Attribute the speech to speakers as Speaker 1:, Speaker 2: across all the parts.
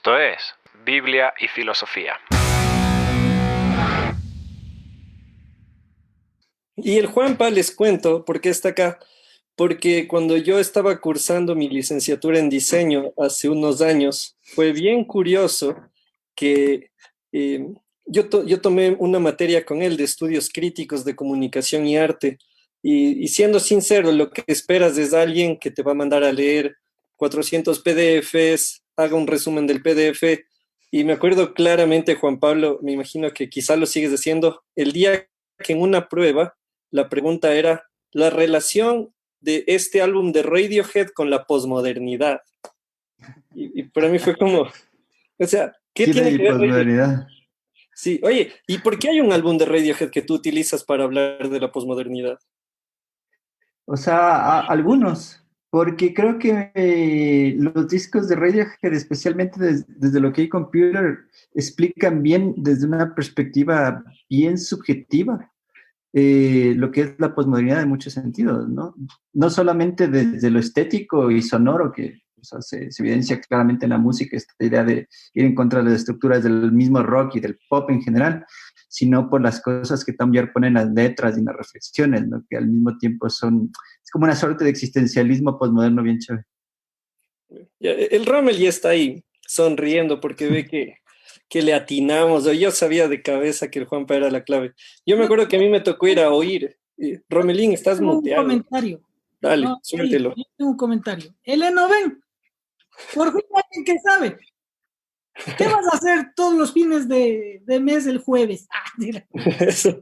Speaker 1: Esto es Biblia y Filosofía.
Speaker 2: Y el Juanpa, les cuento por qué está acá, porque cuando yo estaba cursando mi licenciatura en diseño hace unos años, fue bien curioso que eh, yo tomé una materia con él de estudios críticos de comunicación y arte, y siendo sincero, lo que esperas es alguien que te va a mandar a leer 400 PDFs, haga un resumen del PDF, y me acuerdo claramente, Juan Pablo, me imagino que quizá lo sigues haciendo, el día que en una prueba la pregunta era la relación de este álbum de Radiohead con la posmodernidad. Y para mí fue como, o sea, ¿qué
Speaker 3: Cine
Speaker 2: tiene
Speaker 3: y
Speaker 2: que ver Radiohead?
Speaker 3: posmodernidad.
Speaker 2: Sí, oye, ¿y por qué hay un álbum de Radiohead que tú utilizas para hablar de la posmodernidad?
Speaker 3: O sea, algunos, porque creo que los discos de Radiohead, especialmente desde lo que hay Computer, explican bien desde una perspectiva bien subjetiva lo que es la posmodernidad en muchos sentidos, ¿no? No solamente desde lo estético y sonoro, que o sea, se evidencia claramente en la música esta idea de ir en contra de las estructuras del mismo rock y del pop en general, sino por las cosas que también ponen las letras y las reflexiones, ¿no? Que al mismo tiempo son, es como una suerte de existencialismo posmoderno bien chévere.
Speaker 2: El Rommel ya está ahí sonriendo porque ve que le atinamos. Yo sabía de cabeza que el Juanpa era la clave. Yo me
Speaker 4: Yo
Speaker 2: acuerdo que a mí me tocó ir a oír. Romelín, estás
Speaker 4: tengo un
Speaker 2: muteado.
Speaker 4: comentario.
Speaker 2: Dale,
Speaker 4: No, serio,
Speaker 2: suéltelo.
Speaker 4: yo tengo un comentario. Eleno, ven, por fin alguien que sabe. ¿Qué vas a hacer todos los fines de mes el jueves? Ah, mira.
Speaker 2: Eso,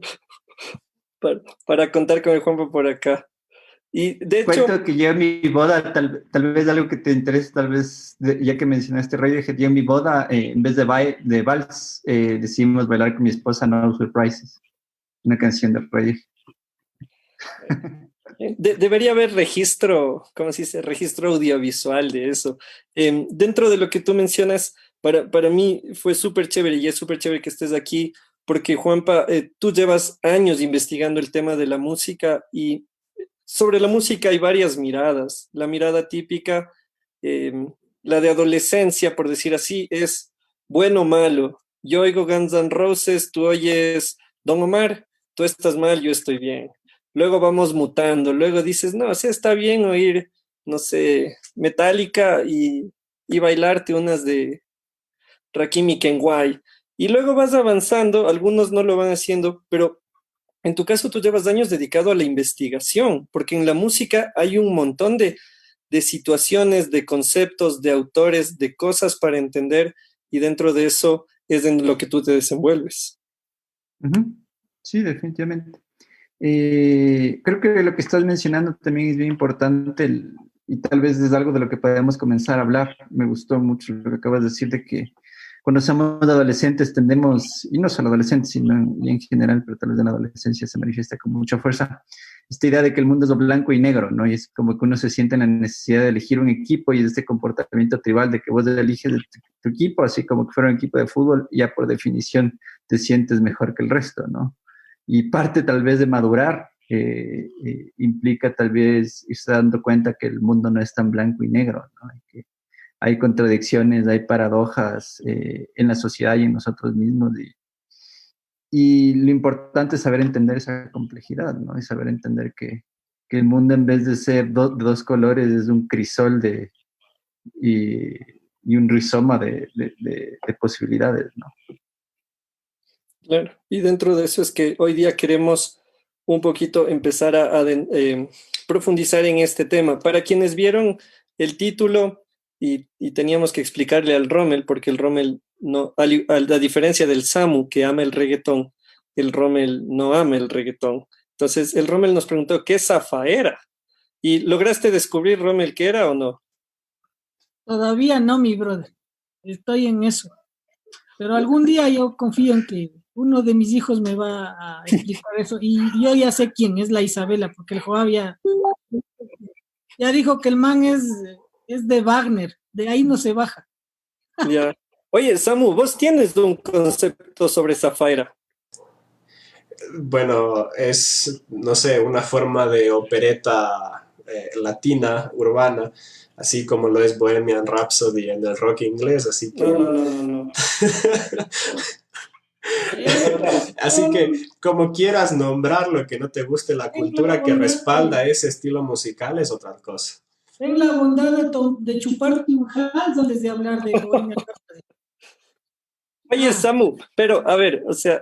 Speaker 2: para contar con el Juanpa por acá. Y de hecho,
Speaker 3: Cuento que yo en mi boda, tal vez algo que te interese, tal vez, ya que mencionaste Radiohead, yo en mi boda, en vez de vals, decidimos bailar con mi esposa No Surprises, una canción de Radiohead.
Speaker 2: debería haber registro, ¿cómo se dice? Registro audiovisual de eso. Dentro de lo que tú mencionas, para mí fue súper chévere y es súper chévere que estés aquí porque, Juanpa, tú llevas años investigando el tema de la música y sobre la música hay varias miradas. La mirada típica, eh, la de adolescencia, por decir así, es bueno o malo. Yo oigo Guns N' Roses, tú oyes Don Omar, tú estás mal, yo estoy bien. Luego vamos mutando, luego dices, no, sí está bien oír, no sé, Metallica y bailarte unas de Rakim y Kenway. Y luego vas avanzando, algunos no lo van haciendo, pero en tu caso, tú llevas años dedicado a la investigación, porque en la música hay un montón de situaciones, de conceptos, de autores, de cosas para entender, y dentro de eso es en lo que tú te desenvuelves.
Speaker 3: Uh-huh. Sí, definitivamente. Creo que lo que estás mencionando también es bien importante y tal vez es algo de lo que podemos comenzar a hablar. Me gustó mucho lo que acabas de decir de que cuando somos adolescentes tendemos, y no solo adolescentes, sino en general, pero tal vez en la adolescencia se manifiesta con mucha fuerza, esta idea de que el mundo es o blanco y negro, ¿no? Y es como que uno se siente en la necesidad de elegir un equipo y es este comportamiento tribal de que vos eliges tu equipo, así como que fuera un equipo de fútbol, y ya por definición te sientes mejor que el resto, ¿no? Y parte tal vez de madurar implica tal vez irse dando cuenta que el mundo no es tan blanco y negro, ¿no? Y que hay contradicciones, hay paradojas en la sociedad y en nosotros mismos. Y lo importante es saber entender esa complejidad, ¿no? Y saber entender que el mundo en vez de ser de dos colores es un crisol y, y un rizoma de posibilidades, ¿no?
Speaker 2: Claro. Y dentro de eso es que hoy día queremos un poquito empezar a profundizar en este tema. Para quienes vieron el título y teníamos que explicarle al Rommel, porque el Rommel no, a diferencia del Samu que ama el reggaetón, el Rommel no ama el reggaetón. Entonces el Rommel nos preguntó, ¿qué zafaera? ¿Y lograste descubrir, Rommel, qué era o no?
Speaker 4: Todavía no, mi brother. Estoy en eso. Pero algún día yo confío en que uno de mis hijos me va a explicar eso. Y yo ya sé quién es la Isabela, porque el Joab ya dijo que el man es de Wagner, de ahí no se baja.
Speaker 2: Ya. Oye, Samu, vos tienes un concepto sobre zafaera.
Speaker 5: Bueno, es, no sé, una forma de opereta latina, urbana, así como lo es Bohemian Rhapsody en el rock inglés, así que...
Speaker 2: No.
Speaker 5: Así que, como quieras nombrarlo, que no te guste la cultura que respalda ese estilo musical es otra cosa.
Speaker 4: Ten la bondad de chuparte un Hans antes de hablar de Bohemian Rhapsody.
Speaker 2: Oye, Samu, pero a ver, o sea,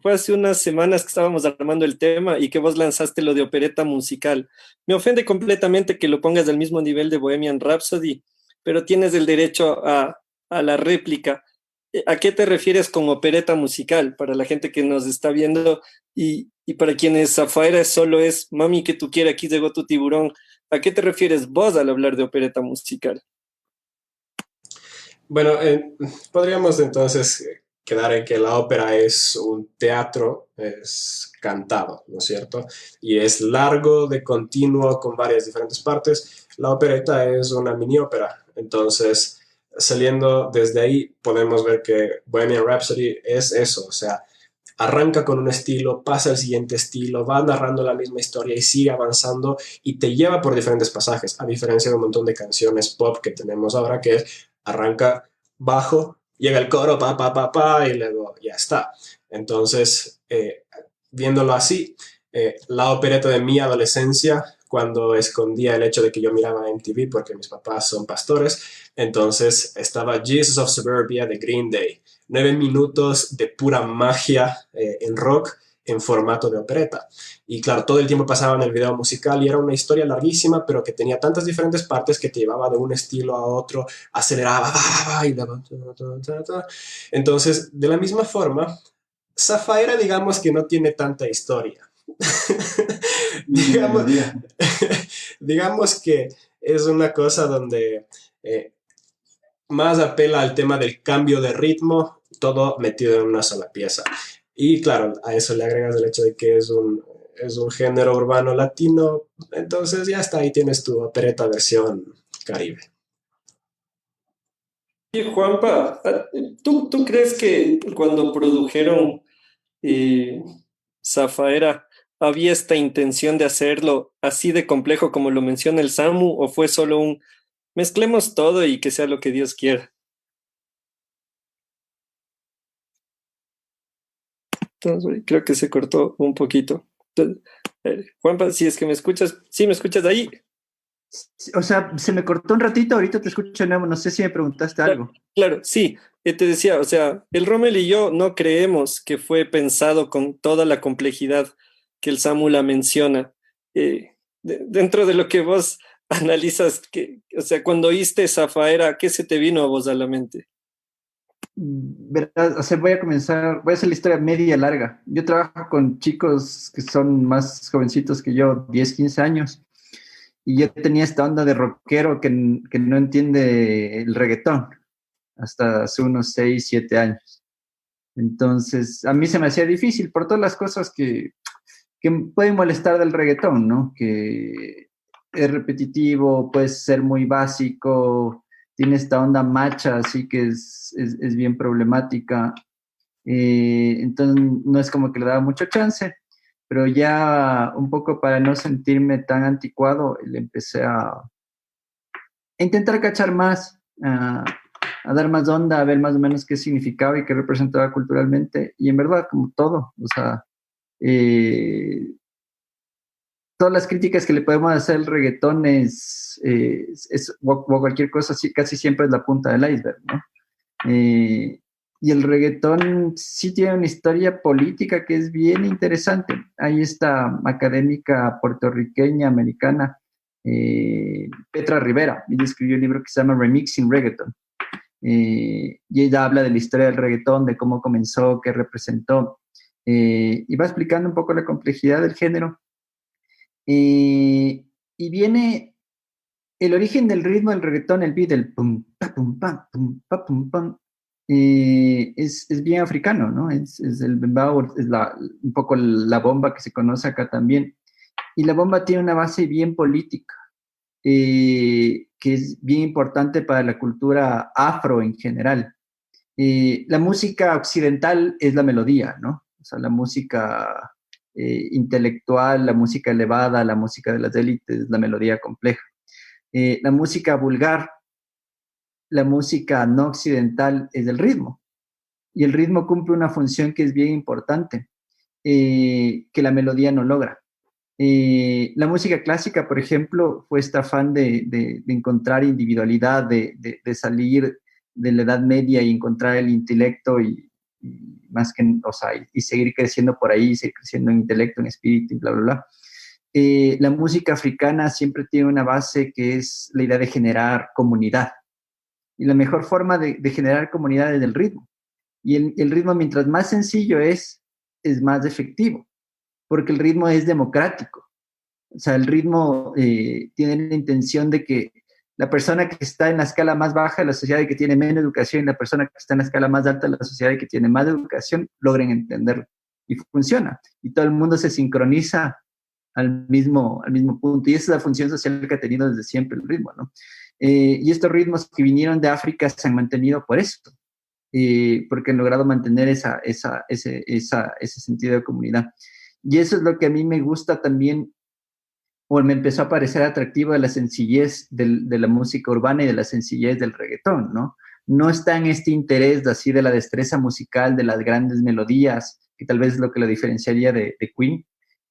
Speaker 2: fue hace unas semanas que estábamos armando el tema y que vos lanzaste lo de opereta musical. Me ofende completamente que lo pongas al mismo nivel de Bohemian Rhapsody, pero tienes el derecho a la réplica. ¿A qué te refieres con opereta musical? Para la gente que nos está viendo y para quienes afuera solo es mami que tú quieras, aquí llegó tu tiburón. ¿A qué te refieres vos al hablar de opereta musical?
Speaker 5: Bueno, podríamos entonces quedar en que la ópera es un teatro, es cantado, ¿no es cierto? Y es largo, de continuo, con varias diferentes partes. La opereta es una mini ópera. Entonces, saliendo desde ahí, podemos ver que Bohemian Rhapsody es eso, o sea, arranca con un estilo, pasa al siguiente estilo, va narrando la misma historia y sigue avanzando y te lleva por diferentes pasajes, a diferencia de un montón de canciones pop que tenemos ahora, que es arranca bajo, llega el coro, pa, pa, pa, pa, y luego ya está. Entonces, viéndolo así, la opereta de mi adolescencia, cuando escondía el hecho de que yo miraba MTV porque mis papás son pastores, entonces estaba Jesus of Suburbia de Green Day. 9 minutos de pura magia en rock en formato de opereta. Y claro, todo el tiempo pasaba en el video musical y era una historia larguísima, pero que tenía tantas diferentes partes que te llevaba de un estilo a otro, aceleraba, y daba, entonces, de la misma forma, Zafaera, digamos que no tiene tanta historia. digamos, digamos que es una cosa donde más apela al tema del cambio de ritmo, todo metido en una sola pieza. Y claro, a eso le agregas el hecho de que es un género urbano latino, entonces ya está, ahí tienes tu opereta versión Caribe.
Speaker 2: Y Juanpa, ¿tú crees que cuando produjeron Zafaera había esta intención de hacerlo así de complejo como lo menciona el Samu o fue solo un mezclemos todo y que sea lo que Dios quiera? Entonces, creo que se cortó un poquito. Entonces, Juanpa, si es que me escuchas, ¿sí me escuchas ahí?
Speaker 3: O sea, se me cortó un ratito, ahorita te escucho de nuevo, no sé si me preguntaste algo.
Speaker 2: Claro, sí, te decía, o sea, el Rommel y yo no creemos que fue pensado con toda la complejidad que el Samu la menciona. Dentro de lo que vos analizas, o sea, cuando oíste Zafaera, ¿qué se te vino a vos a la mente?
Speaker 3: ¿Verdad? O sea, voy a hacer la historia media larga. Yo trabajo con chicos que son más jovencitos que yo, 10, 15 años, y yo tenía esta onda de rockero que no entiende el reggaetón hasta hace unos 6, 7 años. Entonces, a mí se me hacía difícil por todas las cosas que pueden molestar del reggaetón, ¿no? Que es repetitivo, puede ser muy básico, tiene esta onda macha, así que es bien problemática. Entonces, no es como que le daba mucho chance, pero ya un poco para no sentirme tan anticuado, le empecé a intentar cachar más, a dar más onda, a ver más o menos qué significaba y qué representaba culturalmente. Y en verdad, como todo, o sea, todas las críticas que le podemos hacer al reggaetón o cualquier cosa, sí, casi siempre es la punta del iceberg, ¿no? Y el reggaetón sí tiene una historia política que es bien interesante. Hay esta académica puertorriqueña, americana, Petra Rivera, ella escribió un libro que se llama Remixing Reggaeton. Y ella habla de la historia del reggaetón, de cómo comenzó, qué representó, y va explicando un poco la complejidad del género. Y viene el origen del ritmo del reggaetón, el beat, el pum, pa, pum, pam, pum, pa, pum, pam, es bien africano, ¿no? Es el bembao, es un poco la bomba que se conoce acá también. Y la bomba tiene una base bien política, que es bien importante para la cultura afro en general. La música occidental es la melodía, ¿no? O sea, la música intelectual, la música elevada, la música de las élites, la melodía compleja. La música vulgar, la música no occidental es el ritmo. Y el ritmo cumple una función que es bien importante, que la melodía no logra. La música clásica, por ejemplo, fue este afán de encontrar individualidad, de salir de la Edad Media y encontrar el intelecto y más que, o sea, y seguir creciendo por ahí, seguir creciendo en intelecto, en espíritu y bla, bla, bla. La música africana siempre tiene una base que es la idea de generar comunidad. Y la mejor forma de generar comunidad es el ritmo. Y el ritmo, mientras más sencillo es más efectivo, porque el ritmo es democrático. O sea, el ritmo tiene la intención de que la persona que está en la escala más baja de la sociedad y que tiene menos educación y la persona que está en la escala más alta de la sociedad y que tiene más educación logren entenderlo. Y funciona. Y todo el mundo se sincroniza al mismo punto. Y esa es la función social que ha tenido desde siempre el ritmo, ¿no? Y estos ritmos que vinieron de África se han mantenido por esto, porque han logrado mantener ese sentido de comunidad. Y eso es lo que a mí me gusta también, o me empezó a parecer atractivo, de la sencillez de la música urbana y de la sencillez del reggaetón, ¿no? No está en este interés así de la destreza musical, de las grandes melodías, que tal vez es lo que lo diferenciaría de Queen.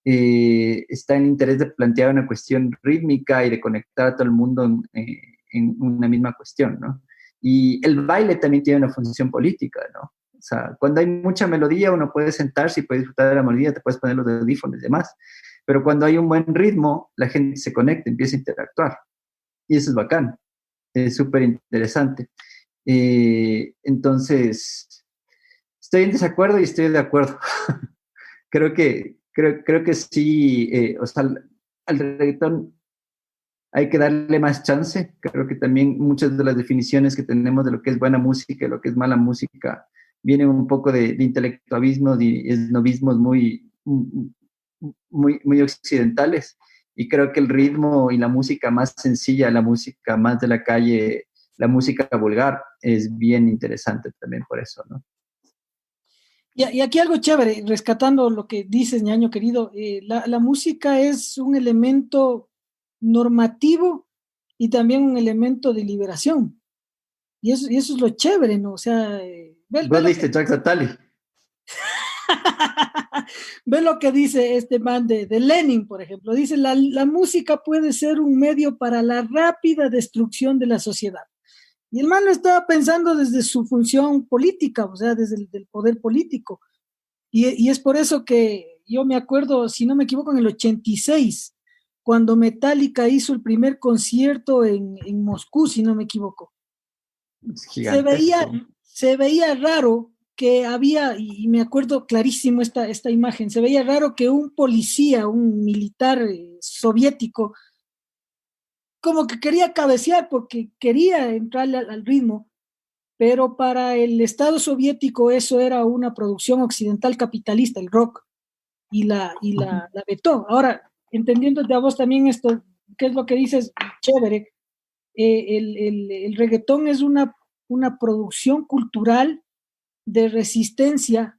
Speaker 3: Está en el interés de plantear una cuestión rítmica y de conectar a todo el mundo en una misma cuestión, ¿no? Y el baile también tiene una función política, ¿no? O sea, cuando hay mucha melodía, uno puede sentarse y puede disfrutar de la melodía, te puedes poner los audífonos y demás. Pero cuando hay un buen ritmo, la gente se conecta, empieza a interactuar. Y eso es bacán, es súper interesante. Entonces, estoy en desacuerdo y estoy de acuerdo. creo que sí, o sea, al reggaetón hay que darle más chance. Creo que también muchas de las definiciones que tenemos de lo que es buena música y lo que es mala música vienen un poco de intelectualismos y esnovismos muy occidentales. Y creo que el ritmo y la música más sencilla, la música más de la calle, la música vulgar, es bien interesante también por eso, ¿no?
Speaker 4: Y aquí algo chévere, rescatando lo que dices, ñaño querido, la música es un elemento normativo y también un elemento de liberación. Y eso es lo chévere, ¿no? O sea,
Speaker 3: Vos leíste Jacques Attali.
Speaker 4: ve lo que dice este man de Lenin, por ejemplo. Dice, la música puede ser un medio para la rápida destrucción de la sociedad. Y el man lo estaba pensando desde su función política, o sea, desde el del poder político. Y es por eso que yo me acuerdo, si no me equivoco, en el 86, cuando Metallica hizo el primer concierto en Moscú, si no me equivoco.
Speaker 3: Es gigantesco.
Speaker 4: Se veía raro que había, y me acuerdo clarísimo esta imagen, se veía raro que un policía, un militar soviético, como que quería cabecear porque quería entrar al ritmo, pero para el Estado soviético eso era una producción occidental capitalista, el rock, la vetó. Ahora, entendiendo de a vos también esto, ¿qué es lo que dices? Chévere. El reggaetón es una producción cultural de resistencia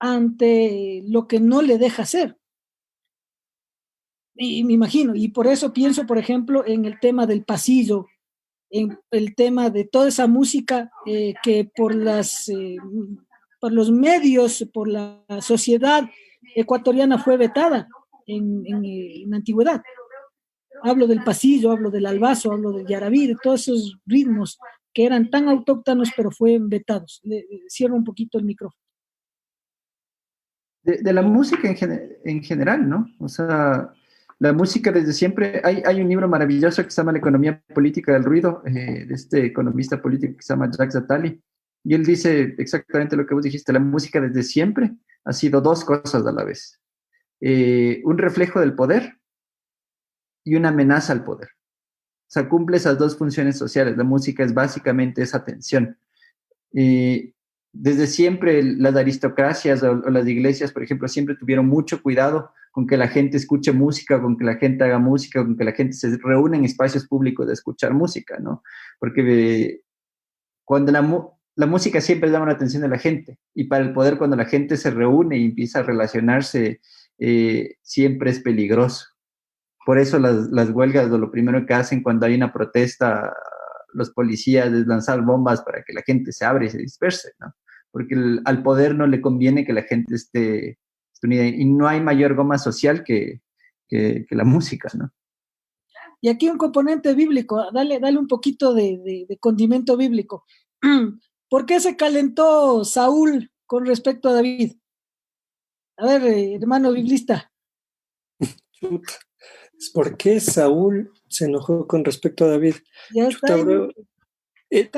Speaker 4: ante lo que no le deja hacer. Y me imagino, y por eso pienso, por ejemplo, en el tema del pasillo, en el tema de toda esa música que por los medios, por la sociedad ecuatoriana fue vetada en la antigüedad. Hablo del pasillo, hablo del albazo, hablo del yarabí, de todos esos ritmos que eran tan autóctonos pero fueron vetados. Cierro un poquito el micrófono.
Speaker 3: De la música en general, ¿no? O sea, la música desde siempre, hay un libro maravilloso que se llama La economía política del ruido, de este economista político que se llama Jacques Attali, y él dice exactamente lo que vos dijiste: la música desde siempre ha sido dos cosas a la vez, un reflejo del poder y una amenaza al poder. O sea, cumple esas dos funciones sociales. La música es básicamente esa tensión. Desde siempre las aristocracias o las iglesias, por ejemplo, siempre tuvieron mucho cuidado con que la gente escuche música, con que la gente haga música, con que la gente se reúna en espacios públicos de escuchar música, ¿no? Porque cuando la música siempre llama la atención de la gente, y para el poder, cuando la gente se reúne y empieza a relacionarse siempre es peligroso. Por eso las huelgas, lo primero que hacen cuando hay una protesta, los policías es lanzar bombas para que la gente se abra y se disperse, ¿no? Porque al poder no le conviene que la gente esté unida. Y no hay mayor goma social que la música, ¿no?
Speaker 4: Y aquí un componente bíblico, dale un poquito de condimento bíblico. ¿Por qué se calentó Saúl con respecto a David? A ver, hermano biblista.
Speaker 2: Chuta. ¿Por qué Saúl se enojó con respecto a David?
Speaker 4: Ya
Speaker 2: Chuta,
Speaker 4: está.
Speaker 2: bro.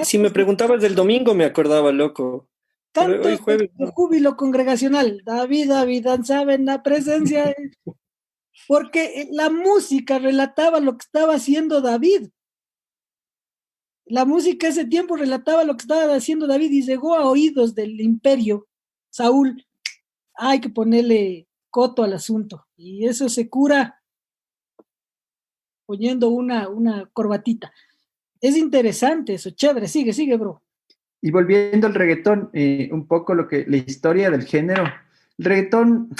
Speaker 2: Si me preguntabas del domingo me acordaba, loco. Pero hoy
Speaker 4: Cantos
Speaker 2: jueves,
Speaker 4: de júbilo congregacional. David, danzaba en la presencia. Porque la música relataba lo que estaba haciendo David. La música ese tiempo relataba lo que estaba haciendo David y llegó a oídos del imperio. Saúl, hay que ponerle coto al asunto. Y eso se cura poniendo una corbatita. Es interesante eso, chévere. Sigue, bro.
Speaker 3: Y volviendo al reggaetón, un poco la historia del género. El reggaetón,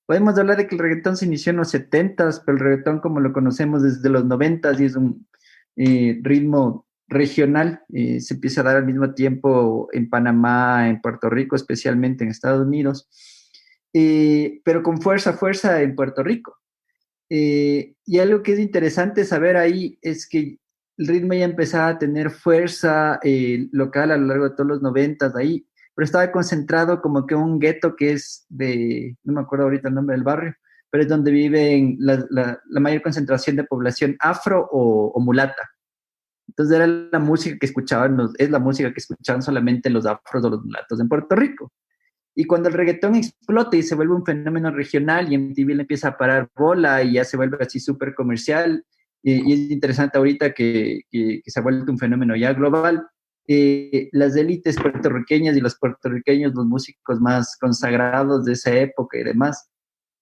Speaker 3: podemos hablar de que el reggaetón se inició en los 70s, pero el reggaetón como lo conocemos desde los 90s y es un ritmo regional, se empieza a dar al mismo tiempo en Panamá, en Puerto Rico, especialmente en Estados Unidos, pero con fuerza en Puerto Rico. Y algo que es interesante saber ahí es que el ritmo ya empezaba a tener fuerza local a lo largo de todos los 90s ahí, pero estaba concentrado como que un gueto que es no me acuerdo ahorita el nombre del barrio, pero es donde viven la mayor concentración de población afro o mulata. Entonces era la música que escuchaban, es la música que escuchaban solamente los afros o los mulatos en Puerto Rico. Y cuando el reggaetón explota y se vuelve un fenómeno regional y MTV le empieza a parar bola y ya se vuelve así súper comercial, y es interesante ahorita que se ha vuelto un fenómeno ya global, las élites puertorriqueñas y los puertorriqueños, los músicos más consagrados de esa época y demás,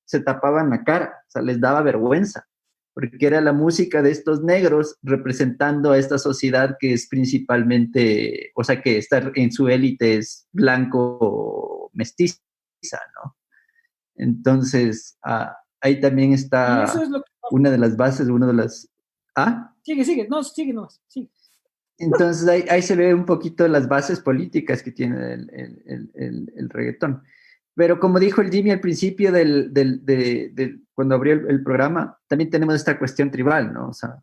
Speaker 3: se tapaban la cara, o sea, les daba vergüenza, porque era la música de estos negros representando a esta sociedad que es principalmente, o sea, que está en su élite es blanco mestiza, ¿no? Entonces, ahí también
Speaker 4: Y
Speaker 3: está
Speaker 4: eso es lo que...
Speaker 3: una de las bases, una de las... ¿Ah?
Speaker 4: Sigue, no, sigue.
Speaker 3: Entonces ahí se ve un poquito las bases políticas que tiene el reggaetón. Pero como dijo el Jimmy al principio cuando abrió el programa, también tenemos esta cuestión tribal, ¿no? O sea,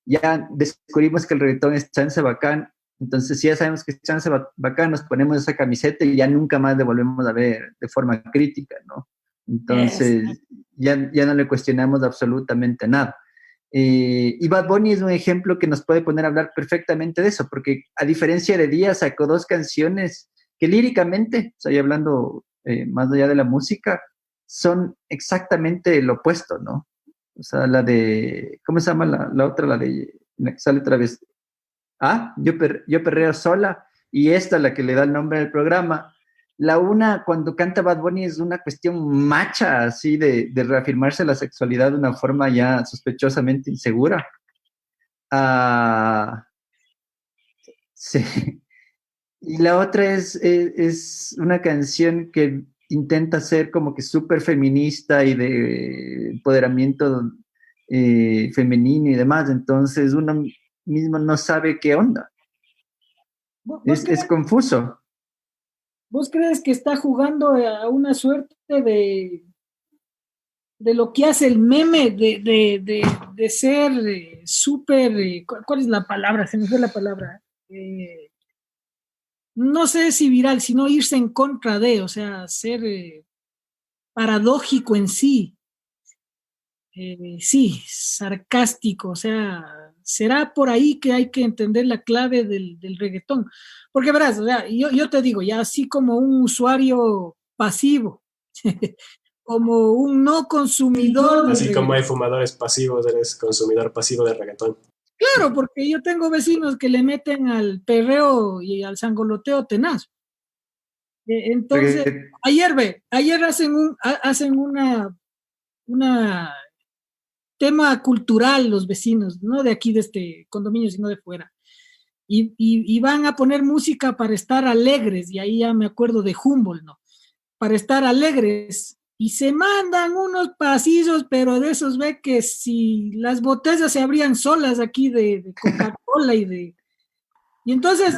Speaker 3: ya descubrimos que el reggaetón es chance bacán, entonces si ya sabemos que es chance bacán, nos ponemos esa camiseta y ya nunca más le volvemos a ver de forma crítica, ¿no? Entonces ya no le cuestionamos absolutamente nada. Y Bad Bunny es un ejemplo que nos puede poner a hablar perfectamente de eso, porque a diferencia de Díaz sacó dos canciones que líricamente, estoy hablando más allá de la música, son exactamente lo opuesto, ¿no? O sea, la de, ¿cómo se llama la otra? La que sale otra vez. Yo perreo sola, y esta, la que le da el nombre al programa. La una, cuando canta Bad Bunny, es una cuestión macha, así, de reafirmarse la sexualidad de una forma ya sospechosamente insegura. Sí. Y la otra es una canción que intenta ser como que súper feminista y de empoderamiento femenino y demás. Entonces uno mismo no sabe qué onda. Es confuso.
Speaker 4: ¿Vos crees que está jugando a una suerte de lo que hace el meme de ser súper, ¿cuál es la palabra? Se me fue la palabra. No sé si viral, sino irse en contra de, o sea, ser paradójico en sí. Sí, sarcástico, o sea, será por ahí que hay que entender la clave del reggaetón. Porque verás, o sea, yo te digo, ya así como un usuario pasivo, como un no consumidor.
Speaker 5: Así como hay fumadores pasivos, eres consumidor pasivo de reggaetón.
Speaker 4: Claro, porque yo tengo vecinos que le meten al perreo y al sangoloteo tenaz. Entonces, ayer hacen una tema cultural los vecinos, no de aquí de este condominio, sino de fuera. Y van a poner música para estar alegres, y ahí ya me acuerdo de Humboldt, ¿no? Para estar alegres, y se mandan unos pasillos, pero de esos ve que si las botellas se abrían solas aquí de Coca-Cola y entonces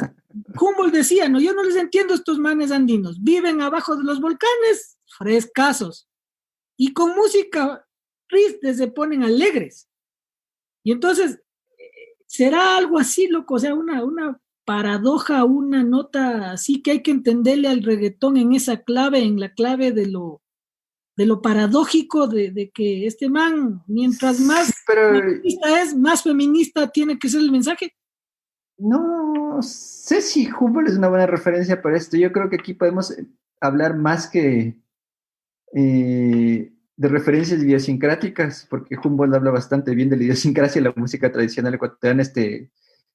Speaker 4: Humboldt decía, no, yo no les entiendo a estos manes andinos, viven abajo de los volcanes, frescasos, y con música triste se ponen alegres. Y entonces, será algo así, loco, o sea, una paradoja, una nota así que hay que entenderle al reggaetón en esa clave, en la clave de lo paradójico de que este man, mientras más
Speaker 3: Pero
Speaker 4: feminista es, más feminista tiene que ser el mensaje.
Speaker 3: no sé si Humboldt es una buena referencia para esto. Yo creo que aquí podemos hablar más que de referencias idiosincráticas, porque Humboldt habla bastante bien de la idiosincrasia y la música tradicional ecuatoriana,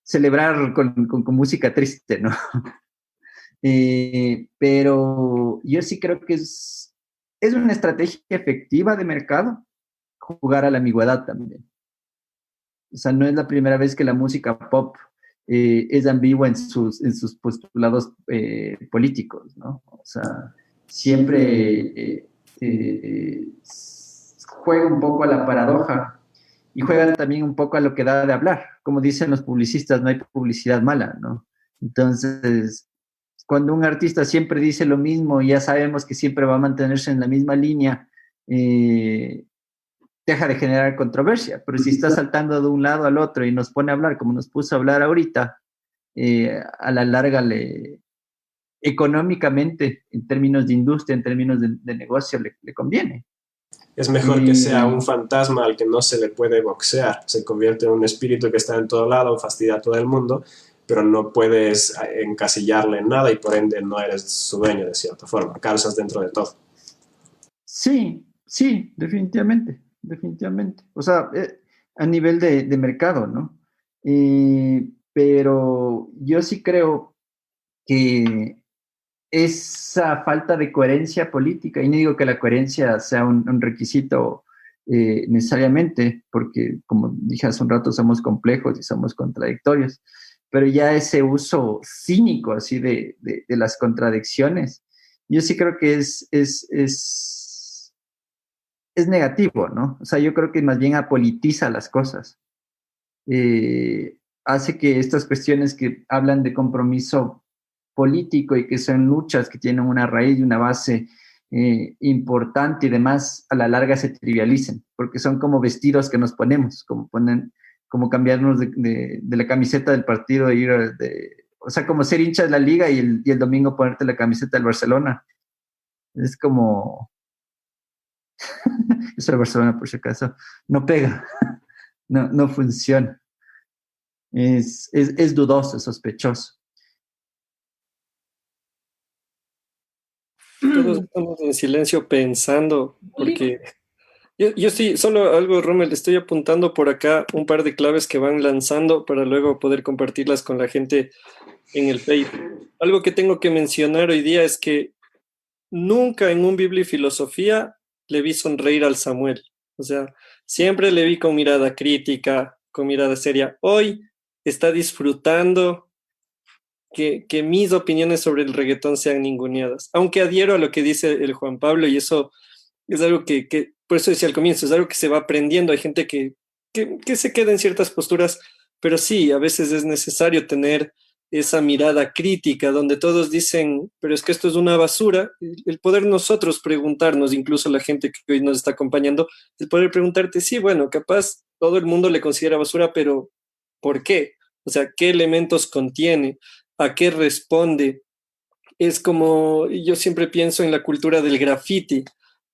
Speaker 3: celebrar con música triste, ¿no? Pero yo sí creo que es una estrategia efectiva de mercado jugar a la ambigüedad también. O sea, no es la primera vez que la música pop es ambigua en sus postulados políticos, ¿no? O sea, siempre juega un poco a la paradoja y juega también un poco a lo que da de hablar. Como dicen los publicistas, no hay publicidad mala, ¿no? Entonces, cuando un artista siempre dice lo mismo y ya sabemos que siempre va a mantenerse en la misma línea, deja de generar controversia. Pero si está saltando de un lado al otro y nos pone a hablar como nos puso a hablar ahorita, a la larga económicamente, en términos de industria, en términos de negocio, le conviene.
Speaker 5: Es mejor que sea un fantasma al que no se le puede boxear. Se convierte en un espíritu que está en todo lado, fastidia a todo el mundo, pero no puedes encasillarle en nada y por ende no eres su dueño de cierta forma. Calzas dentro de todo.
Speaker 3: Sí, sí, definitivamente, definitivamente. O sea, a nivel de mercado, ¿no? Pero yo sí creo que esa falta de coherencia política, y no digo que la coherencia sea un requisito necesariamente, porque como dije hace un rato, somos complejos y somos contradictorios, pero ya ese uso cínico así de las contradicciones, yo sí creo que es negativo, ¿no? O sea, yo creo que más bien apolitiza las cosas. Hace que estas cuestiones que hablan de compromiso político y que son luchas que tienen una raíz y una base importante y demás, a la larga se trivialicen, porque son como vestidos que nos ponemos, como cambiarnos de la camiseta del partido e ir o sea, como ser hincha de la liga y el domingo ponerte la camiseta del Barcelona. Es como, eso de Barcelona por si acaso, no pega, no funciona. Es dudoso, es sospechoso.
Speaker 2: Todos estamos en silencio pensando, porque yo sí, solo algo, Rommel, estoy apuntando por acá un par de claves que van lanzando para luego poder compartirlas con la gente en el Facebook. Algo que tengo que mencionar hoy día es que nunca en un Biblia y Filosofía le vi sonreír al Samuel. O sea, siempre le vi con mirada crítica, con mirada seria. Hoy está disfrutando que mis opiniones sobre el reggaetón sean ninguneadas. Aunque adhiero a lo que dice el Juan Pablo y eso es algo por eso decía al comienzo, es algo que se va aprendiendo. Hay gente que se queda en ciertas posturas, pero sí, a veces es necesario tener esa mirada crítica donde todos dicen, pero es que esto es una basura. El poder nosotros preguntarnos, incluso la gente que hoy nos está acompañando, el poder preguntarte, sí, bueno, capaz todo el mundo le considera basura, pero ¿por qué? O sea, ¿qué elementos contiene? ¿A qué responde? Es como, yo siempre pienso en la cultura del graffiti,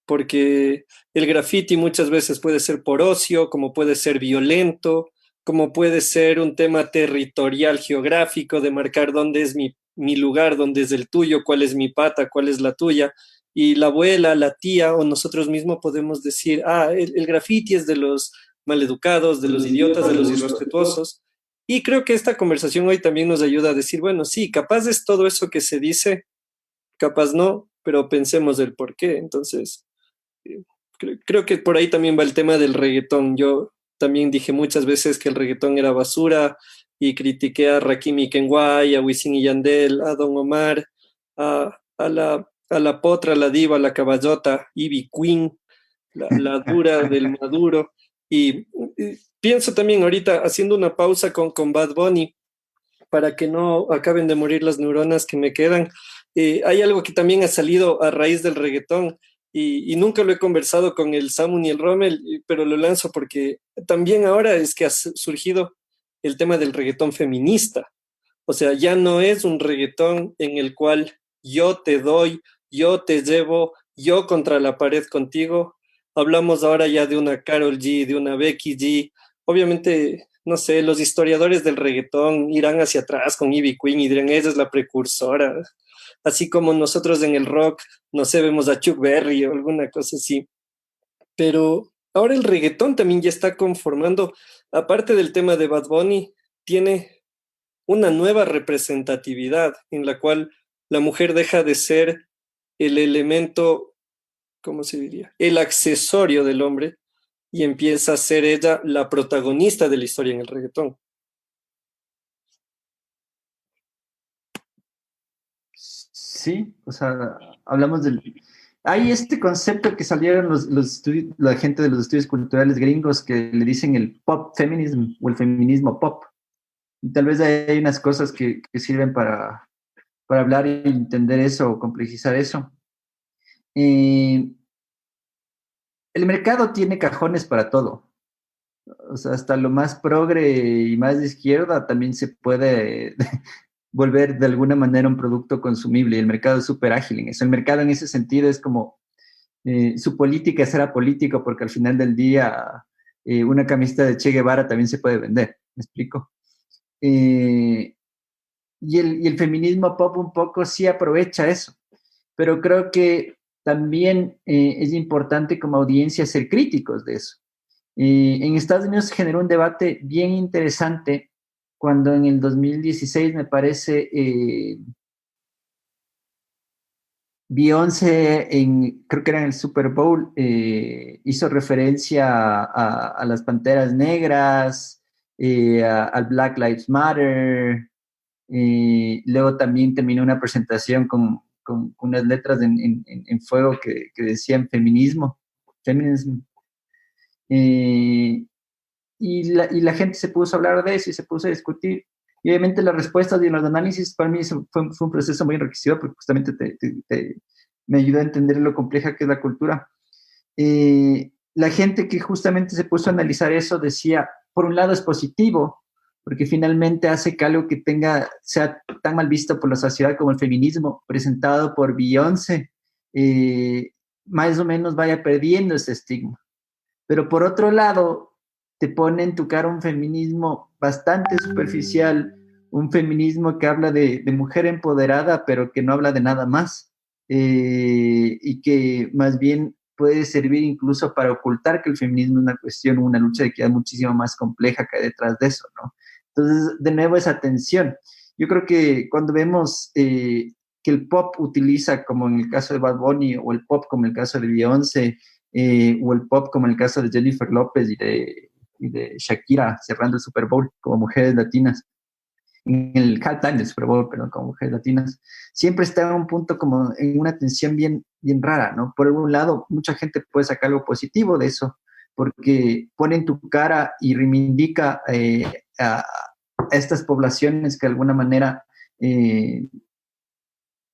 Speaker 2: porque el graffiti muchas veces puede ser por ocio, como puede ser violento, como puede ser un tema territorial geográfico de marcar dónde es mi lugar, dónde es el tuyo, cuál es mi pata, cuál es la tuya. Y la abuela, la tía o nosotros mismos podemos decir, el graffiti es de los maleducados, de los idiotas, de los irrespetuosos. Y creo que esta conversación hoy también nos ayuda a decir, bueno, sí, capaz es todo eso que se dice, capaz no, pero pensemos el por qué. Entonces, creo que por ahí también va el tema del reggaetón. Yo también dije muchas veces que el reggaetón era basura y critiqué a Rakim y Kenway, a Wisin y Yandel, a Don Omar, a la a la potra, la diva, la caballota, Ivy Queen, la dura del Maduro. Y pienso también ahorita, haciendo una pausa con Bad Bunny, para que no acaben de morir las neuronas que me quedan. Hay algo que también ha salido a raíz del reggaetón y nunca lo he conversado con el Samu ni el Rommel, pero lo lanzo porque también ahora es que ha surgido el tema del reggaetón feminista. O sea, ya no es un reggaetón en el cual yo te doy, yo te llevo, yo contra la pared contigo. Hablamos ahora ya de una Karol G, de una Becky G. Obviamente, no sé, los historiadores del reggaetón irán hacia atrás con Ivy Queen y dirán, esa es la precursora. Así como nosotros en el rock, no sé, vemos a Chuck Berry o alguna cosa así. Pero ahora el reggaetón también ya está conformando, aparte del tema de Bad Bunny, tiene una nueva representatividad en la cual la mujer deja de ser el elemento, ¿cómo se diría? El accesorio del hombre y empieza a ser ella la protagonista de la historia en el reggaetón.
Speaker 3: Sí, o sea, hablamos del... Hay este concepto que salieron la gente de los estudios culturales gringos que le dicen el pop feminism o el feminismo pop. Y tal vez hay unas cosas que sirven para hablar y entender eso o complejizar eso. El mercado tiene cajones para todo. O sea, hasta lo más progre y más de izquierda también se puede volver de alguna manera un producto consumible. Y el mercado es súper ágil en eso. El mercado en ese sentido es como su política es ser apolítico porque al final del día una camiseta de Che Guevara también se puede vender. ¿Me explico? Y el feminismo pop un poco sí aprovecha eso, pero creo que también es importante como audiencia ser críticos de eso. En Estados Unidos se generó un debate bien interesante cuando en el 2016, me parece, Beyoncé, creo que era en el Super Bowl, hizo referencia a las Panteras Negras, al Black Lives Matter. Luego también terminó una presentación con unas letras en fuego que decían feminismo. Y la gente se puso a hablar de eso y se puso a discutir. Y obviamente las respuestas y los análisis para mí fue un proceso muy enriquecedor porque justamente me ayudó a entender lo compleja que es la cultura. La gente que justamente se puso a analizar eso decía, por un lado es positivo, porque finalmente hace que algo que sea tan mal visto por la sociedad como el feminismo, presentado por Beyoncé, más o menos vaya perdiendo ese estigma. Pero por otro lado, te pone en tu cara un feminismo bastante superficial, un feminismo que habla de mujer empoderada, pero que no habla de nada más, y que más bien puede servir incluso para ocultar que el feminismo es una cuestión, una lucha de equidad muchísimo más compleja que hay detrás de eso, ¿no? Entonces, de nuevo, esa tensión. Yo creo que cuando vemos que el pop utiliza, como en el caso de Bad Bunny, o el pop como en el caso de Beyoncé, o el pop como en el caso de Jennifer López y de Shakira cerrando el Super Bowl como mujeres latinas, en el halftime del Super Bowl, perdón, como mujeres latinas, siempre está en un punto como en una tensión bien, bien rara, ¿no? Por un lado, mucha gente puede sacar algo positivo de eso, porque pone en tu cara y reivindica a estas poblaciones que de alguna manera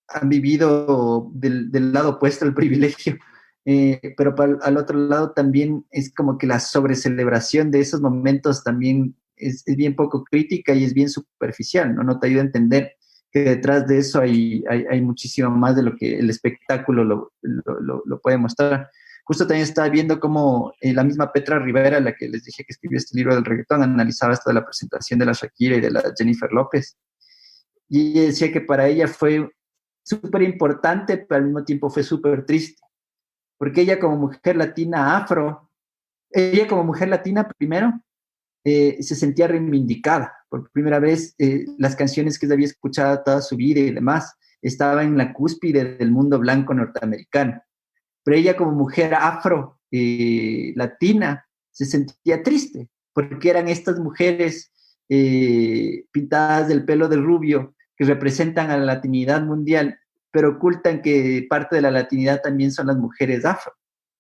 Speaker 3: han vivido del lado opuesto al privilegio. Pero al otro lado también es como que la sobrecelebración de esos momentos también es bien poco crítica y es bien superficial, ¿no? No te ayuda a entender que detrás de eso hay muchísimo más de lo que el espectáculo lo puede mostrar. Justo también estaba viendo cómo la misma Petra Rivera, la que les dije que escribió este libro del reggaetón, analizaba esto de la presentación de la Shakira y de la Jennifer López. Y ella decía que para ella fue súper importante, pero al mismo tiempo fue súper triste porque ella como mujer latina ella como mujer latina primero se sentía reivindicada. Por primera vez las canciones que ella había escuchado toda su vida y demás estaban en la cúspide del mundo blanco norteamericano. Pero ella como mujer latina se sentía triste porque eran estas mujeres pintadas del pelo de rubio que representan a la latinidad mundial, pero ocultan que parte de la latinidad también son las mujeres afro,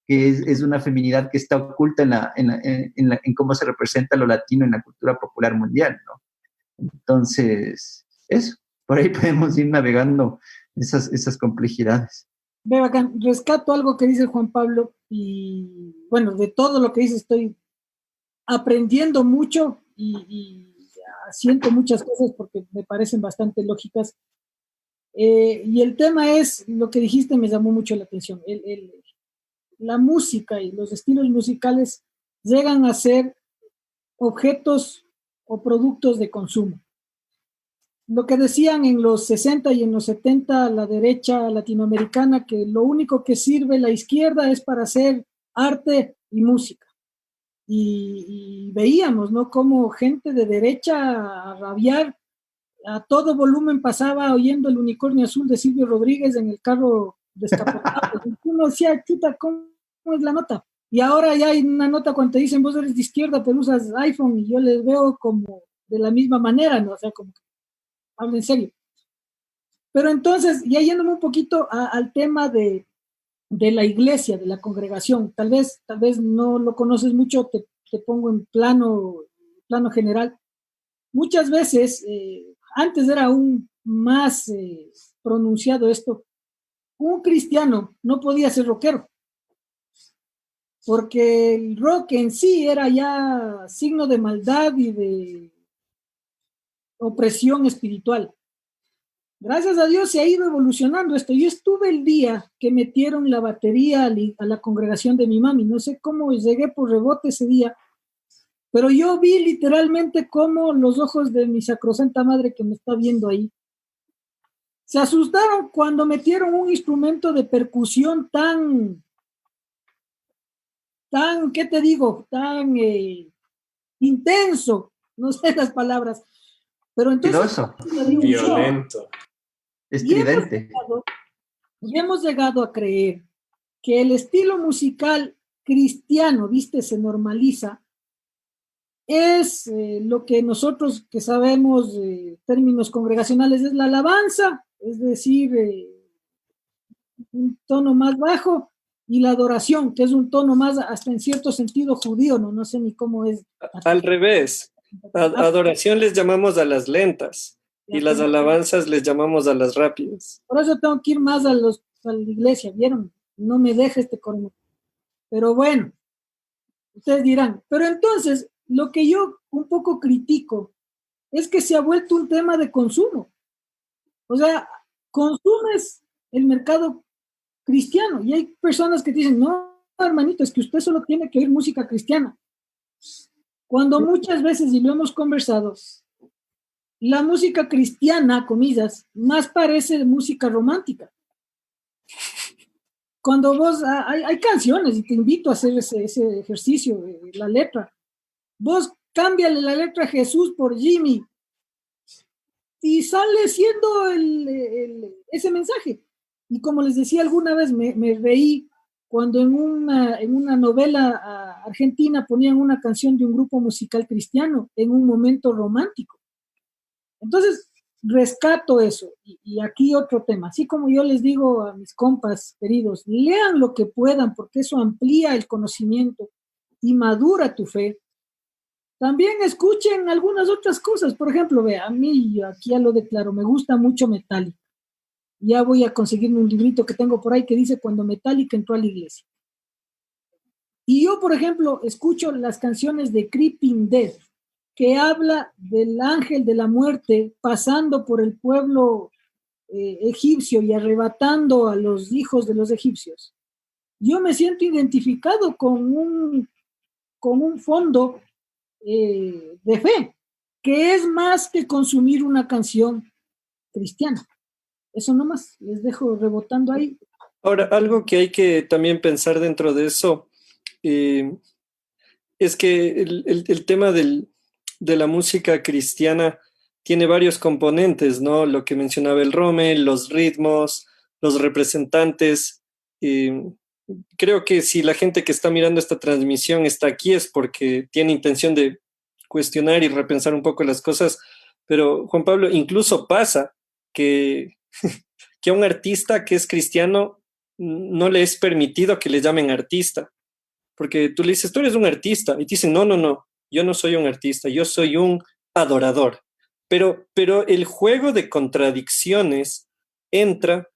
Speaker 3: que es una feminidad que está oculta en cómo se representa lo latino en la cultura popular mundial, ¿no? Entonces, eso, por ahí podemos ir navegando esas complejidades.
Speaker 4: Ve bacán, rescato algo que dice Juan Pablo y bueno, de todo lo que dice estoy aprendiendo mucho y siento muchas cosas porque me parecen bastante lógicas. Y el tema es, lo que dijiste me llamó mucho la atención, la música y los estilos musicales llegan a ser objetos o productos de consumo. Lo que decían en los 60 y en los 70 la derecha latinoamericana, que lo único que sirve la izquierda es para hacer arte y música. Y veíamos, ¿no? Cómo gente de derecha a rabiar, a todo volumen pasaba oyendo El unicornio azul de Silvio Rodríguez en el carro descapotado. Y uno decía, chuta, ¿cómo es la nota? Y ahora ya hay una nota cuando te dicen, vos eres de izquierda, pero usas iPhone, y yo les veo como de la misma manera, ¿no? O sea, como que hablo en serio. Pero entonces, ya yéndome un poquito al tema de la iglesia, de la congregación, tal vez no lo conoces mucho, te pongo en plano general. Muchas veces, antes era aún más pronunciado esto, un cristiano no podía ser rockero, porque el rock en sí era ya signo de maldad y de opresión espiritual. Gracias a Dios se ha ido evolucionando esto. Yo estuve el día que metieron la batería a la congregación de mi mami. No sé cómo llegué por rebote ese día, pero yo vi literalmente cómo los ojos de mi sacrosanta madre que me está viendo ahí se asustaron cuando metieron un instrumento de percusión tan, ¿qué te digo? Tan intenso, no sé las palabras, pero entonces...
Speaker 5: Violento.
Speaker 3: Estridente.
Speaker 4: Y hemos llegado a creer que el estilo musical cristiano, viste, se normaliza, es lo que nosotros que sabemos términos congregacionales es la alabanza, es decir, un tono más bajo, y la adoración, que es un tono más hasta en cierto sentido judío, no sé ni cómo es.
Speaker 2: Al revés, adoración les llamamos a las lentas y las alabanzas les llamamos a las rápidas.
Speaker 4: Por eso tengo que ir más a la iglesia, ¿vieron? No me deja este corno. Pero bueno, ustedes dirán, pero entonces, lo que yo un poco critico es que se ha vuelto un tema de consumo. O sea, consumes el mercado cristiano y hay personas que dicen, no, hermanito, es que usted solo tiene que oír música cristiana. Cuando muchas veces, y lo hemos conversado, la música cristiana, comillas, más parece música romántica. Cuando vos, hay canciones, y te invito a hacer ese ejercicio, la letra. Vos cámbiale la letra a Jesús por Jimmy y sale siendo ese mensaje. Y como les decía alguna vez, me reí cuando en una novela argentina ponían una canción de un grupo musical cristiano en un momento romántico. Entonces, rescato eso. Y aquí otro tema. Así como yo les digo a mis compas queridos, lean lo que puedan porque eso amplía el conocimiento y madura tu fe. También escuchen algunas otras cosas. Por ejemplo, ve, a mí, aquí ya lo declaro, me gusta mucho Metallica. Ya voy a conseguirme un librito que tengo por ahí que dice cuando Metallica entró a la iglesia. Y yo, por ejemplo, escucho las canciones de Creeping Death, que habla del ángel de la muerte pasando por el pueblo egipcio y arrebatando a los hijos de los egipcios. Yo me siento identificado con un fondo de fe, que es más que consumir una canción cristiana. Eso nomás, les dejo rebotando ahí.
Speaker 2: Ahora, algo que hay que también pensar dentro de eso es que el tema de la música cristiana tiene varios componentes, ¿no? Lo que mencionaba el Rommel, los ritmos, los representantes. Creo que si la gente que está mirando esta transmisión está aquí es porque tiene intención de cuestionar y repensar un poco las cosas, pero Juan Pablo, incluso pasa que que a un artista que es cristiano no le es permitido que le llamen artista, porque tú le dices, tú eres un artista, y te dicen, no, no, no, yo no soy un artista, yo soy un adorador. Pero el juego de contradicciones entra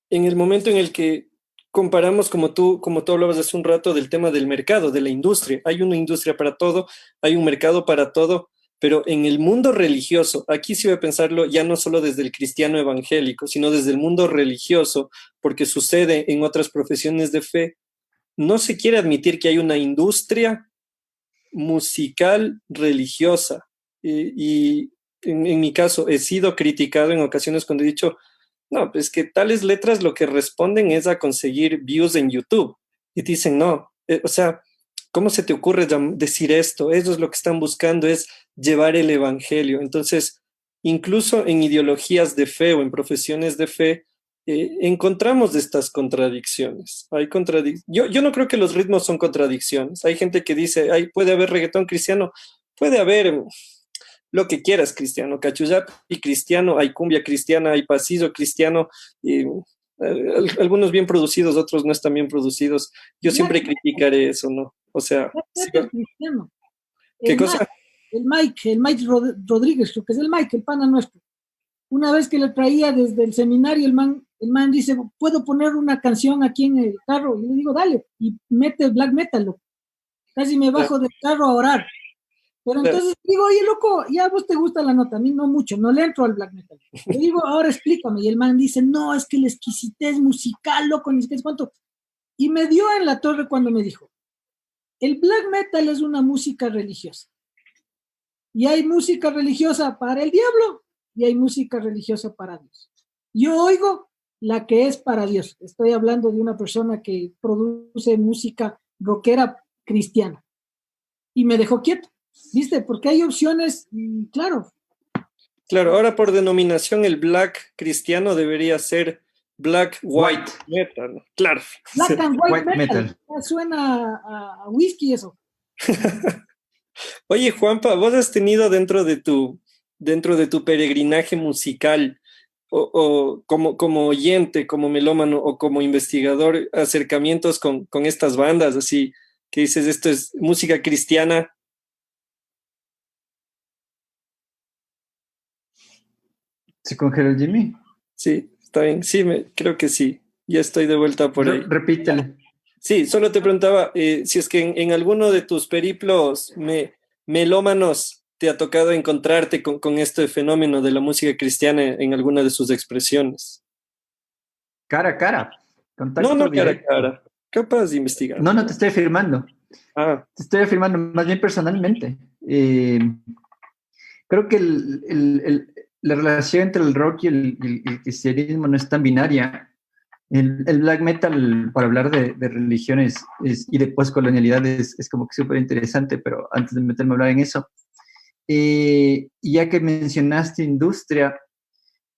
Speaker 2: en el momento en el que comparamos, como tú hablabas hace un rato, del tema del mercado, de la industria. Hay una industria para todo, hay un mercado para todo, pero en el mundo religioso, aquí sí voy a pensarlo ya no solo desde el cristiano evangélico, sino desde el mundo religioso, porque sucede en otras profesiones de fe, no se quiere admitir que hay una industria musical religiosa. Y en mi caso he sido criticado en ocasiones cuando he dicho, no, pues que tales letras lo que responden es a conseguir views en YouTube. Y te dicen, no, o sea, ¿cómo se te ocurre decir esto? Eso es lo que están buscando, es llevar el evangelio. Entonces, incluso en ideologías de fe o en profesiones de fe, encontramos estas contradicciones. Yo no creo que los ritmos son contradicciones. Hay gente que dice, puede haber reggaetón cristiano, puede haber lo que quieras cristiano, cachuyap y cristiano, hay cumbia cristiana, hay pasillo cristiano, y algunos bien producidos, otros no están bien producidos. Yo siempre criticaré eso, ¿no? O sea, sí,
Speaker 4: cristiano.
Speaker 2: ¿qué cosa?
Speaker 4: El Mike Rodríguez, creo que es el Mike, el pana nuestro. Una vez que le traía desde el seminario, el man dice, ¿puedo poner una canción aquí en el carro? Y le digo, dale, y mete black metal. Casi me bajo del carro a orar. Pero entonces digo, oye, loco, ya a vos te gusta la nota, a mí no mucho, no le entro al black metal. Le digo, ahora explícame. Y el man dice, no, es que la exquisitez musical, loco, ni siquiera cuánto. Y me dio en la torre cuando me dijo, el black metal es una música religiosa. Y hay música religiosa para el diablo y hay música religiosa para Dios. Yo oigo la que es para Dios. Estoy hablando de una persona que produce música rockera cristiana. Y me dejó quieto. ¿Viste? Porque hay opciones, claro.
Speaker 2: Claro, ahora por denominación el black cristiano debería ser black white metal. Claro.
Speaker 4: Black and white metal. Suena a whisky eso.
Speaker 2: Oye, Juanpa, ¿vos has tenido dentro de tu peregrinaje musical o como oyente, como melómano o como investigador, acercamientos con estas bandas así que dices, esto es música cristiana?
Speaker 3: ¿Se congeló Jimmy?
Speaker 2: Sí, está bien. Sí, creo que sí. Ya estoy de vuelta por ahí.
Speaker 3: Repítele.
Speaker 2: Sí, solo te preguntaba si es que en alguno de tus periplos melómanos te ha tocado encontrarte con este fenómeno de la música cristiana en alguna de sus expresiones.
Speaker 3: Cara a cara. Contacto
Speaker 2: No, cara a
Speaker 3: directo.
Speaker 2: cara. Capaz de investigar.
Speaker 3: No te estoy afirmando.
Speaker 2: Ah,
Speaker 3: Te estoy afirmando más bien personalmente. Creo que la relación entre el rock y el cristianismo no es tan binaria. El black metal, para hablar de religiones y de postcolonialidad, es como que súper interesante, pero antes de meterme a hablar en eso, ya que mencionaste industria,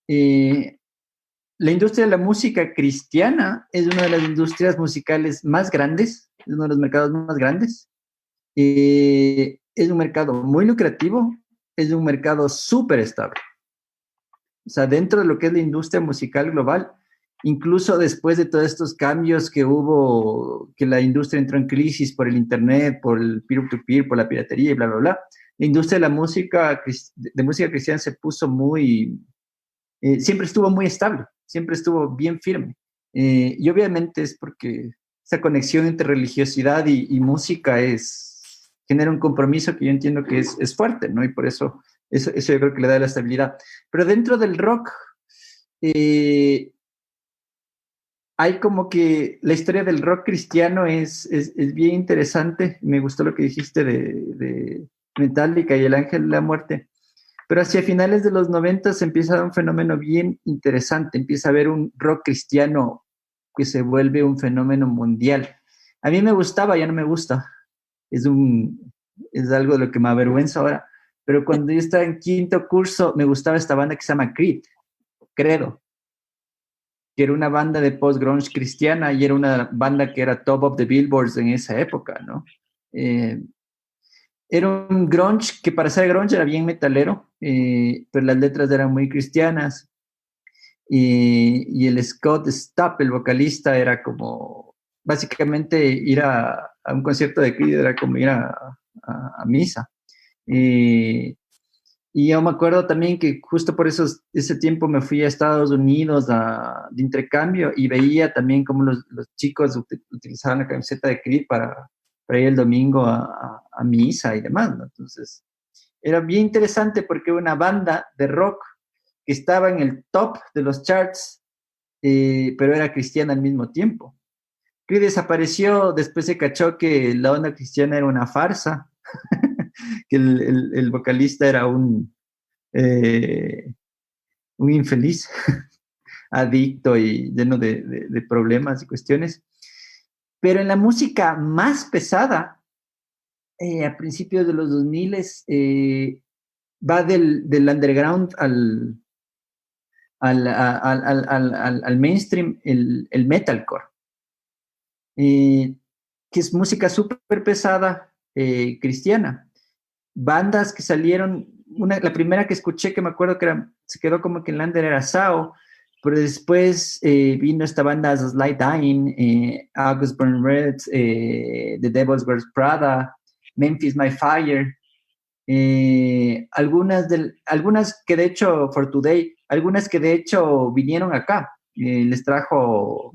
Speaker 3: la industria de la música cristiana es una de las industrias musicales más grandes, es uno de los mercados más grandes. Es un mercado muy lucrativo, es un mercado súper estable. O sea, dentro de lo que es la industria musical global, incluso después de todos estos cambios que hubo, que la industria entró en crisis por el internet, por el peer-to-peer, por la piratería y bla, bla, bla, la industria de la música cristiana se puso siempre estuvo muy estable, siempre estuvo bien firme. Y obviamente es porque esa conexión entre religiosidad y música genera un compromiso que yo entiendo que es fuerte, ¿no? Y por eso yo creo que le da la estabilidad. Pero dentro del rock, hay como que la historia del rock cristiano es bien interesante. Me gustó lo que dijiste de Metallica y el Ángel de la Muerte. Pero hacia finales de los 90 se empieza a dar un fenómeno bien interesante. Empieza a haber un rock cristiano que se vuelve un fenómeno mundial. A mí me gustaba, ya no me gusta. Es algo de lo que me avergüenza ahora. Pero cuando yo estaba en quinto curso, me gustaba esta banda que se llama Credo, que era una banda de post-grunge cristiana y era una banda que era top of the billboards en esa época, ¿no? Era un grunge que para ser grunge era bien metalero, pero las letras eran muy cristianas. y el Scott Stapp, el vocalista, era como, básicamente ir a un concierto de Creed era como ir a misa. Y yo me acuerdo también que justo por ese tiempo me fui a Estados Unidos de intercambio y veía también cómo los chicos utilizaban la camiseta de Creed para ir el domingo a misa y demás, ¿no? Entonces, era bien interesante porque una banda de rock que estaba en el top de los charts, pero era cristiana al mismo tiempo. Creed desapareció, después se cachó que la onda cristiana era una farsa, que el vocalista era un infeliz, adicto y lleno de problemas y cuestiones. Pero en la música más pesada, a principios de los 2000, va del underground al mainstream, el metalcore, que es música súper pesada, cristiana. Bandas que salieron, la primera que escuché que me acuerdo que se quedó como que en Lander era Sao, pero después vino esta banda Sly Dying, August Burn Red, The Devil's Wears Prada, Memphis My Fire, algunas que de hecho, For Today, algunas que de hecho vinieron acá, les trajo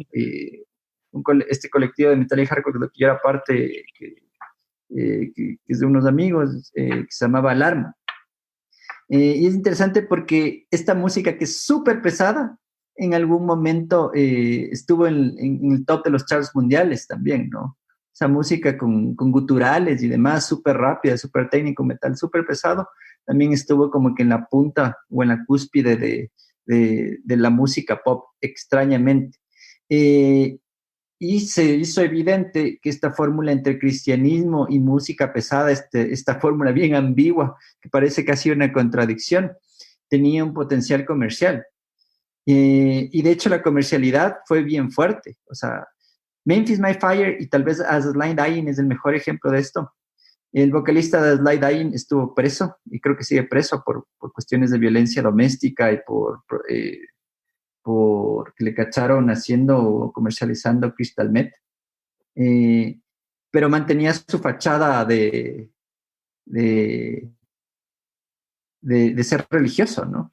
Speaker 3: este colectivo de metal y hardcore de que yo era parte, que es de unos amigos, que se llamaba Alarma. Y es interesante porque esta música que es súper pesada, en algún momento estuvo en el top de los charts mundiales también, ¿no? Esa música con guturales y demás, súper rápida, súper técnico, metal súper pesado, también estuvo como que en la punta o en la cúspide de la música pop, extrañamente. Y se hizo evidente que esta fórmula entre cristianismo y música pesada, esta fórmula bien ambigua, que parece casi una contradicción, tenía un potencial comercial. Y de hecho la comercialidad fue bien fuerte. O sea, Memphis My Fire y tal vez As Sly Dying es el mejor ejemplo de esto. El vocalista de Sly Dying estuvo preso y creo que sigue preso por cuestiones de violencia doméstica y porque le cacharon haciendo o comercializando Crystal Meth, pero mantenía su fachada de ser religioso, ¿no?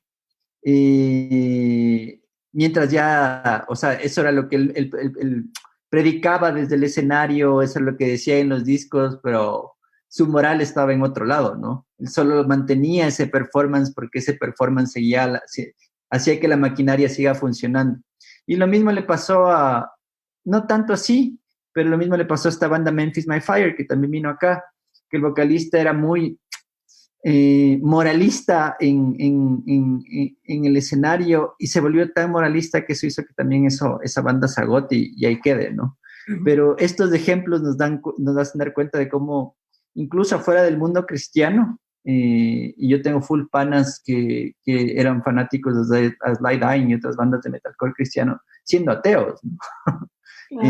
Speaker 3: Mientras ya, o sea, eso era lo que él predicaba desde el escenario, eso es lo que decía en los discos, pero su moral estaba en otro lado, ¿no? Él solo mantenía ese performance porque ese performance hacía que la maquinaria siga funcionando. Y lo mismo le pasó no tanto así, pero lo mismo le pasó a esta banda Memphis My Fire, que también vino acá, que el vocalista era muy moralista en el escenario y se volvió tan moralista que eso hizo que también esa banda se agote y ahí quede, ¿no? Pero estos ejemplos nos hacen dar cuenta de cómo, incluso afuera del mundo cristiano, y yo tengo full panas que eran fanáticos de Sly Dying y otras bandas de metalcore cristiano, siendo ateos, ¿no?
Speaker 4: Claro.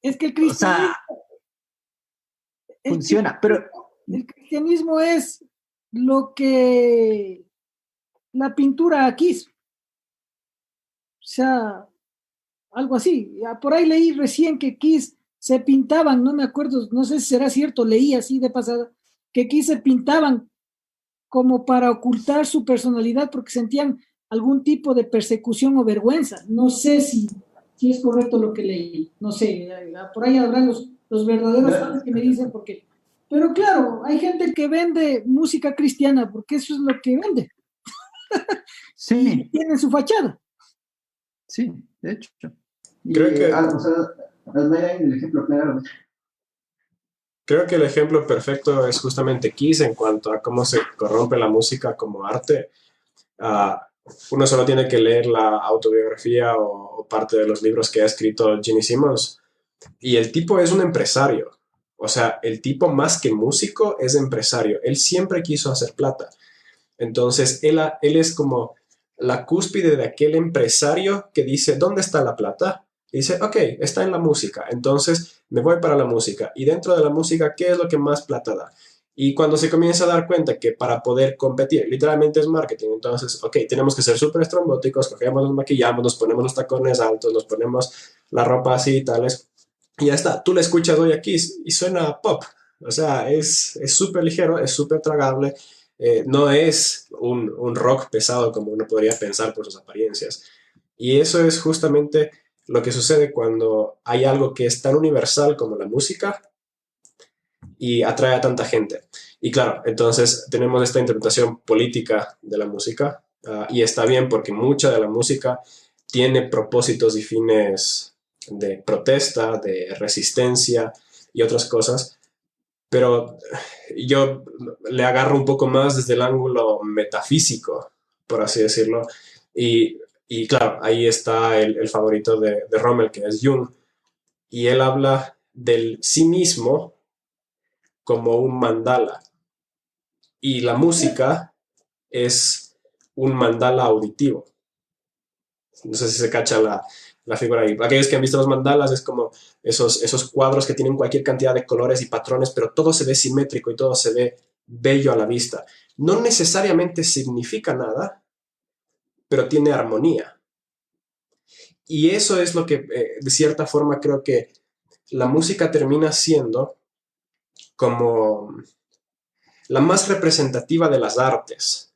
Speaker 4: Es que el cristianismo...
Speaker 3: O sea, funciona, pero...
Speaker 4: El cristianismo es lo que la pintura quiso. O sea, algo así. Por ahí leí recién que Kiss se pintaban, no me acuerdo, no sé si será cierto, leí así de pasada, que Kiss se pintaban como para ocultar su personalidad porque sentían algún tipo de persecución o vergüenza. No sé si es correcto lo que leí, no sé, por ahí habrán los verdaderos fans que me dicen porque... Pero claro, hay gente que vende música cristiana porque eso es lo que vende.
Speaker 3: Sí.
Speaker 4: Y tiene su fachada.
Speaker 3: Sí, de hecho.
Speaker 5: Creo que...
Speaker 3: o sea, el ejemplo claro.
Speaker 5: Creo que el ejemplo perfecto es justamente Kiss en cuanto a cómo se corrompe la música como arte. Uno solo tiene que leer la autobiografía o parte de los libros que ha escrito Gene Simmons. Y el tipo es un empresario. O sea, el tipo más que músico es empresario. Él siempre quiso hacer plata. Entonces, él es como la cúspide de aquel empresario que dice, ¿dónde está la plata? Y dice, ok, está en la música. Entonces, me voy para la música. Y dentro de la música, ¿qué es lo que más plata da? Y cuando se comienza a dar cuenta que para poder competir, literalmente es marketing, entonces, ok, tenemos que ser súper estrambóticos, cogemos, nos maquillamos, nos ponemos los tacones altos, nos ponemos la ropa así y tales, y ya está. Tú la escuchas hoy aquí y suena pop. O sea, es súper ligero, es súper tragable. No es un rock pesado como uno podría pensar por sus apariencias. Y eso es justamente lo que sucede cuando hay algo que es tan universal como la música y atrae a tanta gente. Y claro, entonces tenemos esta interpretación política de la música, y está bien porque mucha de la música tiene propósitos y fines de protesta, de resistencia y otras cosas, pero yo le agarro un poco más desde el ángulo metafísico, por así decirlo, y claro, ahí está el favorito de Rommel, que es Jung, y él habla del sí mismo como un mandala, y la música es un mandala auditivo. No sé si se cacha la figura ahí. Aquellos que han visto los mandalas es como esos cuadros que tienen cualquier cantidad de colores y patrones, pero todo se ve simétrico y todo se ve bello a la vista. No necesariamente significa nada, pero tiene armonía. Y eso es lo que, de cierta forma, creo que la música termina siendo como la más representativa de las artes,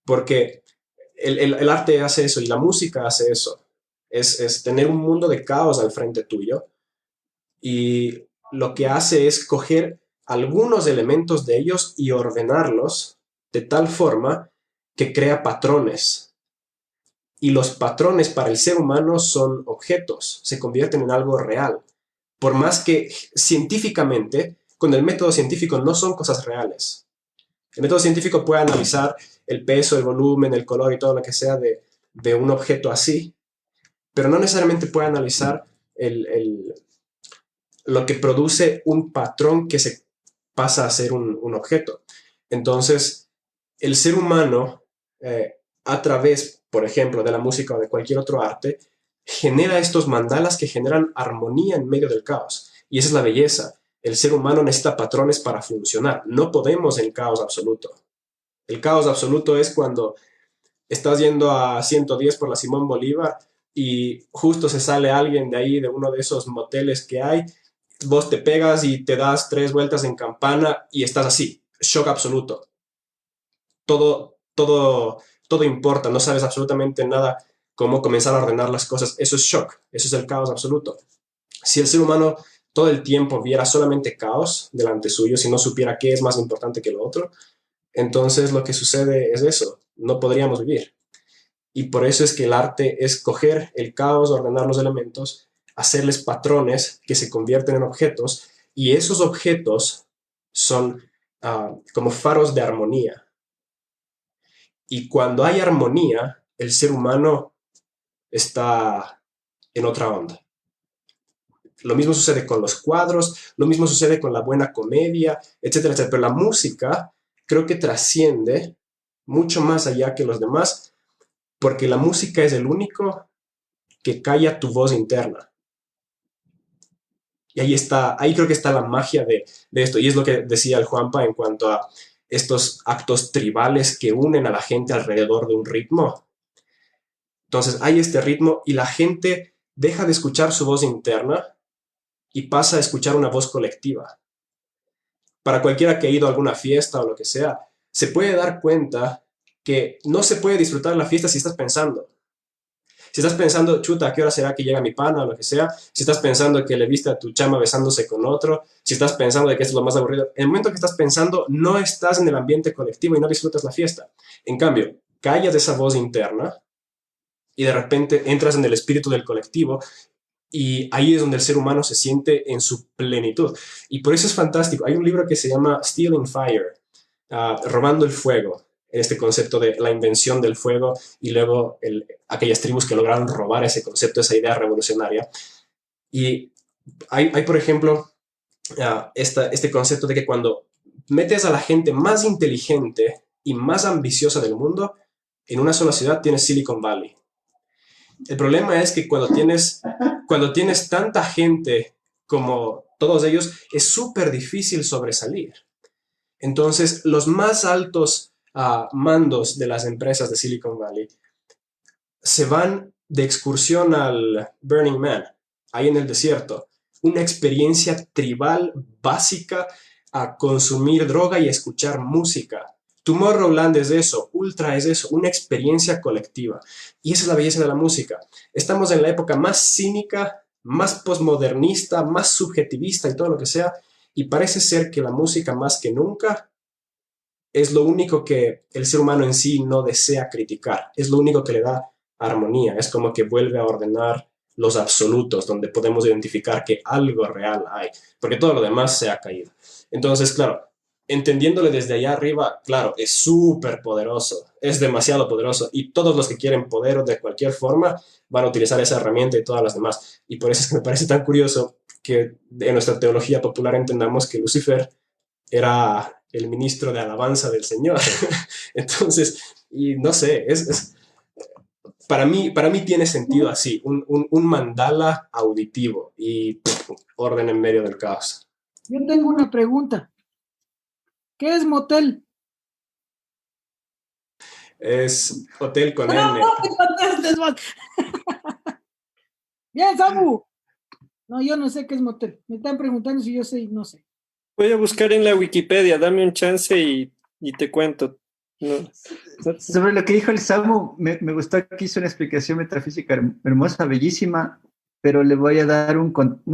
Speaker 5: porque el arte hace eso y la música hace eso. Es tener un mundo de caos al frente tuyo y lo que hace es coger algunos elementos de ellos y ordenarlos de tal forma que crea patrones. Y los patrones para el ser humano son objetos, se convierten en algo real. Por más que científicamente, con el método científico no son cosas reales. El método científico puede analizar el peso, el volumen, el color y todo lo que sea de un objeto así, pero no necesariamente puede analizar lo que produce un patrón que se pasa a ser un objeto. Entonces, el ser humano, a través, por ejemplo, de la música o de cualquier otro arte, genera estos mandalas que generan armonía en medio del caos. Y esa es la belleza. El ser humano necesita patrones para funcionar. No podemos en caos absoluto. El caos absoluto es cuando estás yendo a 110 por la Simón Bolívar y justo se sale alguien de ahí, de uno de esos moteles que hay, vos te pegas y te das 3 vueltas en campana y estás así, shock absoluto. Todo importa, no sabes absolutamente nada cómo comenzar a ordenar las cosas. Eso es shock, eso es el caos absoluto. Si el ser humano todo el tiempo viera solamente caos delante suyo, si no supiera qué es más importante que lo otro, entonces lo que sucede es eso, no podríamos vivir. Y por eso es que el arte es coger el caos, ordenar los elementos, hacerles patrones que se convierten en objetos, y esos objetos son como faros de armonía. Y cuando hay armonía, el ser humano está en otra onda. Lo mismo sucede con los cuadros, lo mismo sucede con la buena comedia, etcétera, etcétera. Pero la música creo que trasciende mucho más allá que los demás, porque la música es el único que calla tu voz interna. Y ahí creo que está la magia de esto. Y es lo que decía el Juanpa en cuanto a estos actos tribales que unen a la gente alrededor de un ritmo. Entonces hay este ritmo y la gente deja de escuchar su voz interna y pasa a escuchar una voz colectiva. Para cualquiera que ha ido a alguna fiesta o lo que sea, se puede dar cuenta que no se puede disfrutar la fiesta si estás pensando. Si estás pensando, chuta, ¿a qué hora será que llega mi pana o lo que sea? Si estás pensando que le viste a tu chama besándose con otro, si estás pensando de que esto es lo más aburrido, en el momento que estás pensando, no estás en el ambiente colectivo y no disfrutas la fiesta. En cambio, callas esa voz interna y de repente entras en el espíritu del colectivo. Y ahí es donde el ser humano se siente en su plenitud. Y por eso es fantástico. Hay un libro que se llama Stealing Fire, Robando el Fuego, este concepto de la invención del fuego y luego aquellas tribus que lograron robar ese concepto, esa idea revolucionaria. Y hay por ejemplo, este concepto de que cuando metes a la gente más inteligente y más ambiciosa del mundo, en una sola ciudad tienes Silicon Valley. El problema es que cuando tienes tanta gente como todos ellos, es súper difícil sobresalir. Entonces, los más altos mandos de las empresas de Silicon Valley se van de excursión al Burning Man, ahí en el desierto. Una experiencia tribal básica a consumir droga y escuchar música. Tomorrowland es eso, Ultra es eso, una experiencia colectiva. Y esa es la belleza de la música. Estamos en la época más cínica, más posmodernista, más subjetivista y todo lo que sea, y parece ser que la música más que nunca es lo único que el ser humano en sí no desea criticar, es lo único que le da armonía, es como que vuelve a ordenar los absolutos, donde podemos identificar que algo real hay, porque todo lo demás se ha caído. Entonces, claro, entendiéndole desde allá arriba, claro, es súper poderoso, es demasiado poderoso, y todos los que quieren poder de cualquier forma van a utilizar esa herramienta y todas las demás. Y por eso es que me parece tan curioso que en nuestra teología popular entendamos que Lucifer era el ministro de alabanza del Señor. Entonces, y no sé, para mí tiene sentido así, un mandala auditivo y orden en medio del caos.
Speaker 4: Yo tengo una pregunta. ¿Qué es motel?
Speaker 5: Es hotel con N.
Speaker 4: No te contestes, man. Bien, Samu. No, yo no sé qué es motel. Me están preguntando si yo sé y no sé.
Speaker 2: Voy a buscar en la Wikipedia, dame un chance y te cuento. No.
Speaker 3: Sobre lo que dijo el Samu, me gustó que hizo una explicación metafísica hermosa, bellísima, pero le voy a dar no un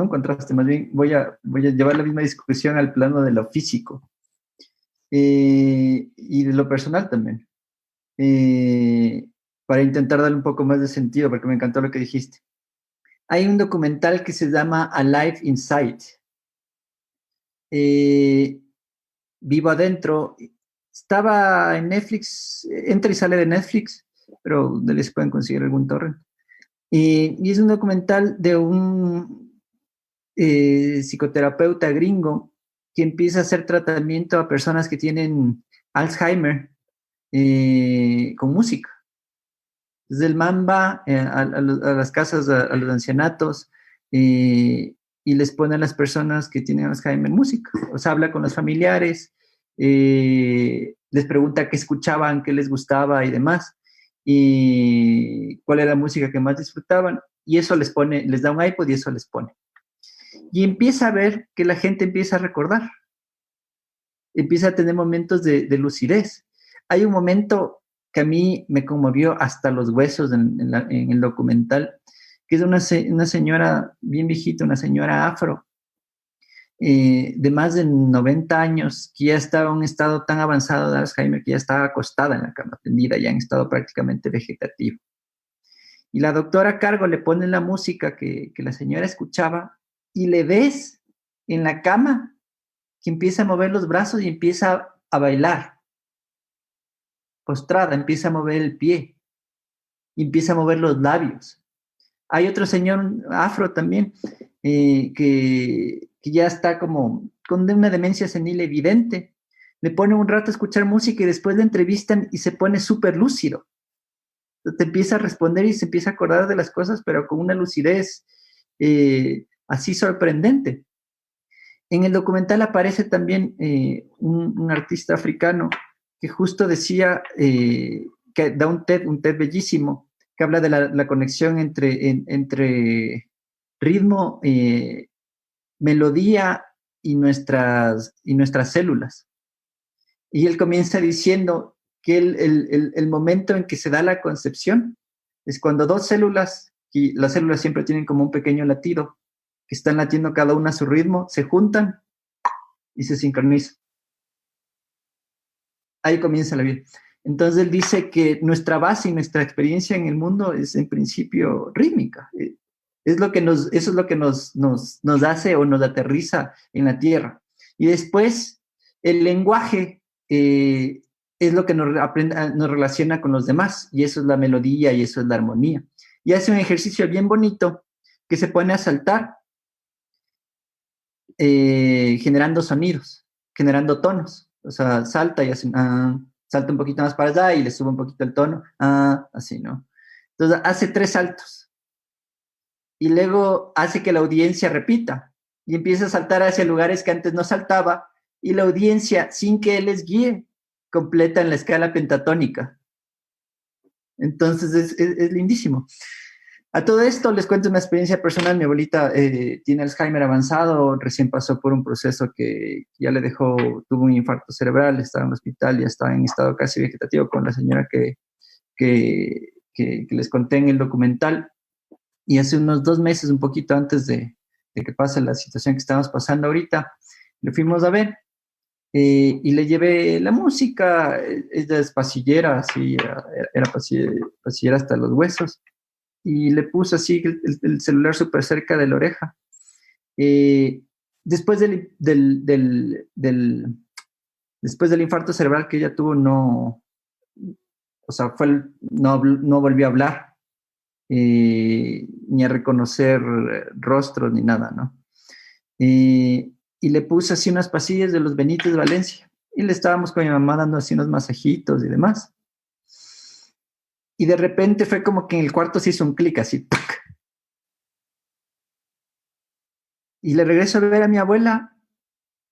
Speaker 3: contraste, más bien voy a llevar la misma discusión al plano de lo físico y de lo personal también, para intentar darle un poco más de sentido, porque me encantó lo que dijiste. Hay un documental que se llama Alive Inside. Vivo adentro. Estaba en Netflix, entra y sale de Netflix, pero de les pueden conseguir algún torrent. Y es un documental de un psicoterapeuta gringo que empieza a hacer tratamiento a personas que tienen Alzheimer con música. Entonces el man va a las casas, a los ancianatos, y les pone a las personas que tienen Alzheimer música. O sea, habla con los familiares, les pregunta qué escuchaban, qué les gustaba y demás, y cuál era la música que más disfrutaban, y eso les da un iPod y eso les pone. Y empieza a ver que la gente empieza a recordar, empieza a tener momentos de lucidez. Hay un momento que a mí me conmovió hasta los huesos en el documental, que es una señora bien viejita, una señora afro, de más de 90 años, que ya estaba en un estado tan avanzado de Alzheimer que ya estaba acostada en la cama, tendida, ya en estado prácticamente vegetativo. Y la doctora a cargo le pone la música que la señora escuchaba y le ves en la cama que empieza a mover los brazos y empieza a bailar. Postrada, empieza a mover el pie y empieza a mover los labios. Hay otro señor afro también que ya está como con una demencia senil evidente. Le pone un rato a escuchar música y después le entrevistan y se pone súper lúcido. Te empieza a responder y se empieza a acordar de las cosas, pero con una lucidez así sorprendente. En el documental aparece también un artista africano que justo decía que da un TED bellísimo, que habla de la conexión entre ritmo, melodía y nuestras células. Y él comienza diciendo que el momento en que se da la concepción es cuando dos células, y las células siempre tienen como un pequeño latido, que están latiendo cada una a su ritmo, se juntan y se sincronizan. Ahí comienza la vida. Entonces él dice que nuestra base y nuestra experiencia en el mundo es en principio rítmica. Eso es lo que nos hace o nos aterriza en la tierra. Y después el lenguaje es lo que nos relaciona con los demás, y eso es la melodía y eso es la armonía. Y hace un ejercicio bien bonito que se pone a saltar generando sonidos, generando tonos. O sea, salta y hace salta un poquito más para allá y le sube un poquito el tono, así, ¿no? Entonces hace 3 saltos y luego hace que la audiencia repita y empieza a saltar hacia lugares que antes no saltaba y la audiencia, sin que él les guíe, completa en la escala pentatónica. Entonces es lindísimo. A todo esto les cuento una experiencia personal. Mi abuelita tiene Alzheimer avanzado, recién pasó por un proceso que ya le dejó, tuvo un infarto cerebral, estaba en el hospital, ya estaba en estado casi vegetativo con la señora que les conté en el documental. Y hace unos 2 meses, un poquito antes de que pase la situación que estamos pasando ahorita, le fuimos a ver y le llevé la música. Ella es pasillera, así, era pasillera hasta los huesos, y le puse así el celular súper cerca de la oreja. Después después del infarto cerebral que ella tuvo, no, o sea, no volvió a hablar, ni a reconocer rostros ni nada, ¿no? Y le puse así unas pastillas de los Benítez Valencia y le estábamos con mi mamá dando así unos masajitos y demás. Y de repente fue como que en el cuarto se hizo un clic así. ¡Tac! Y le regreso a ver a mi abuela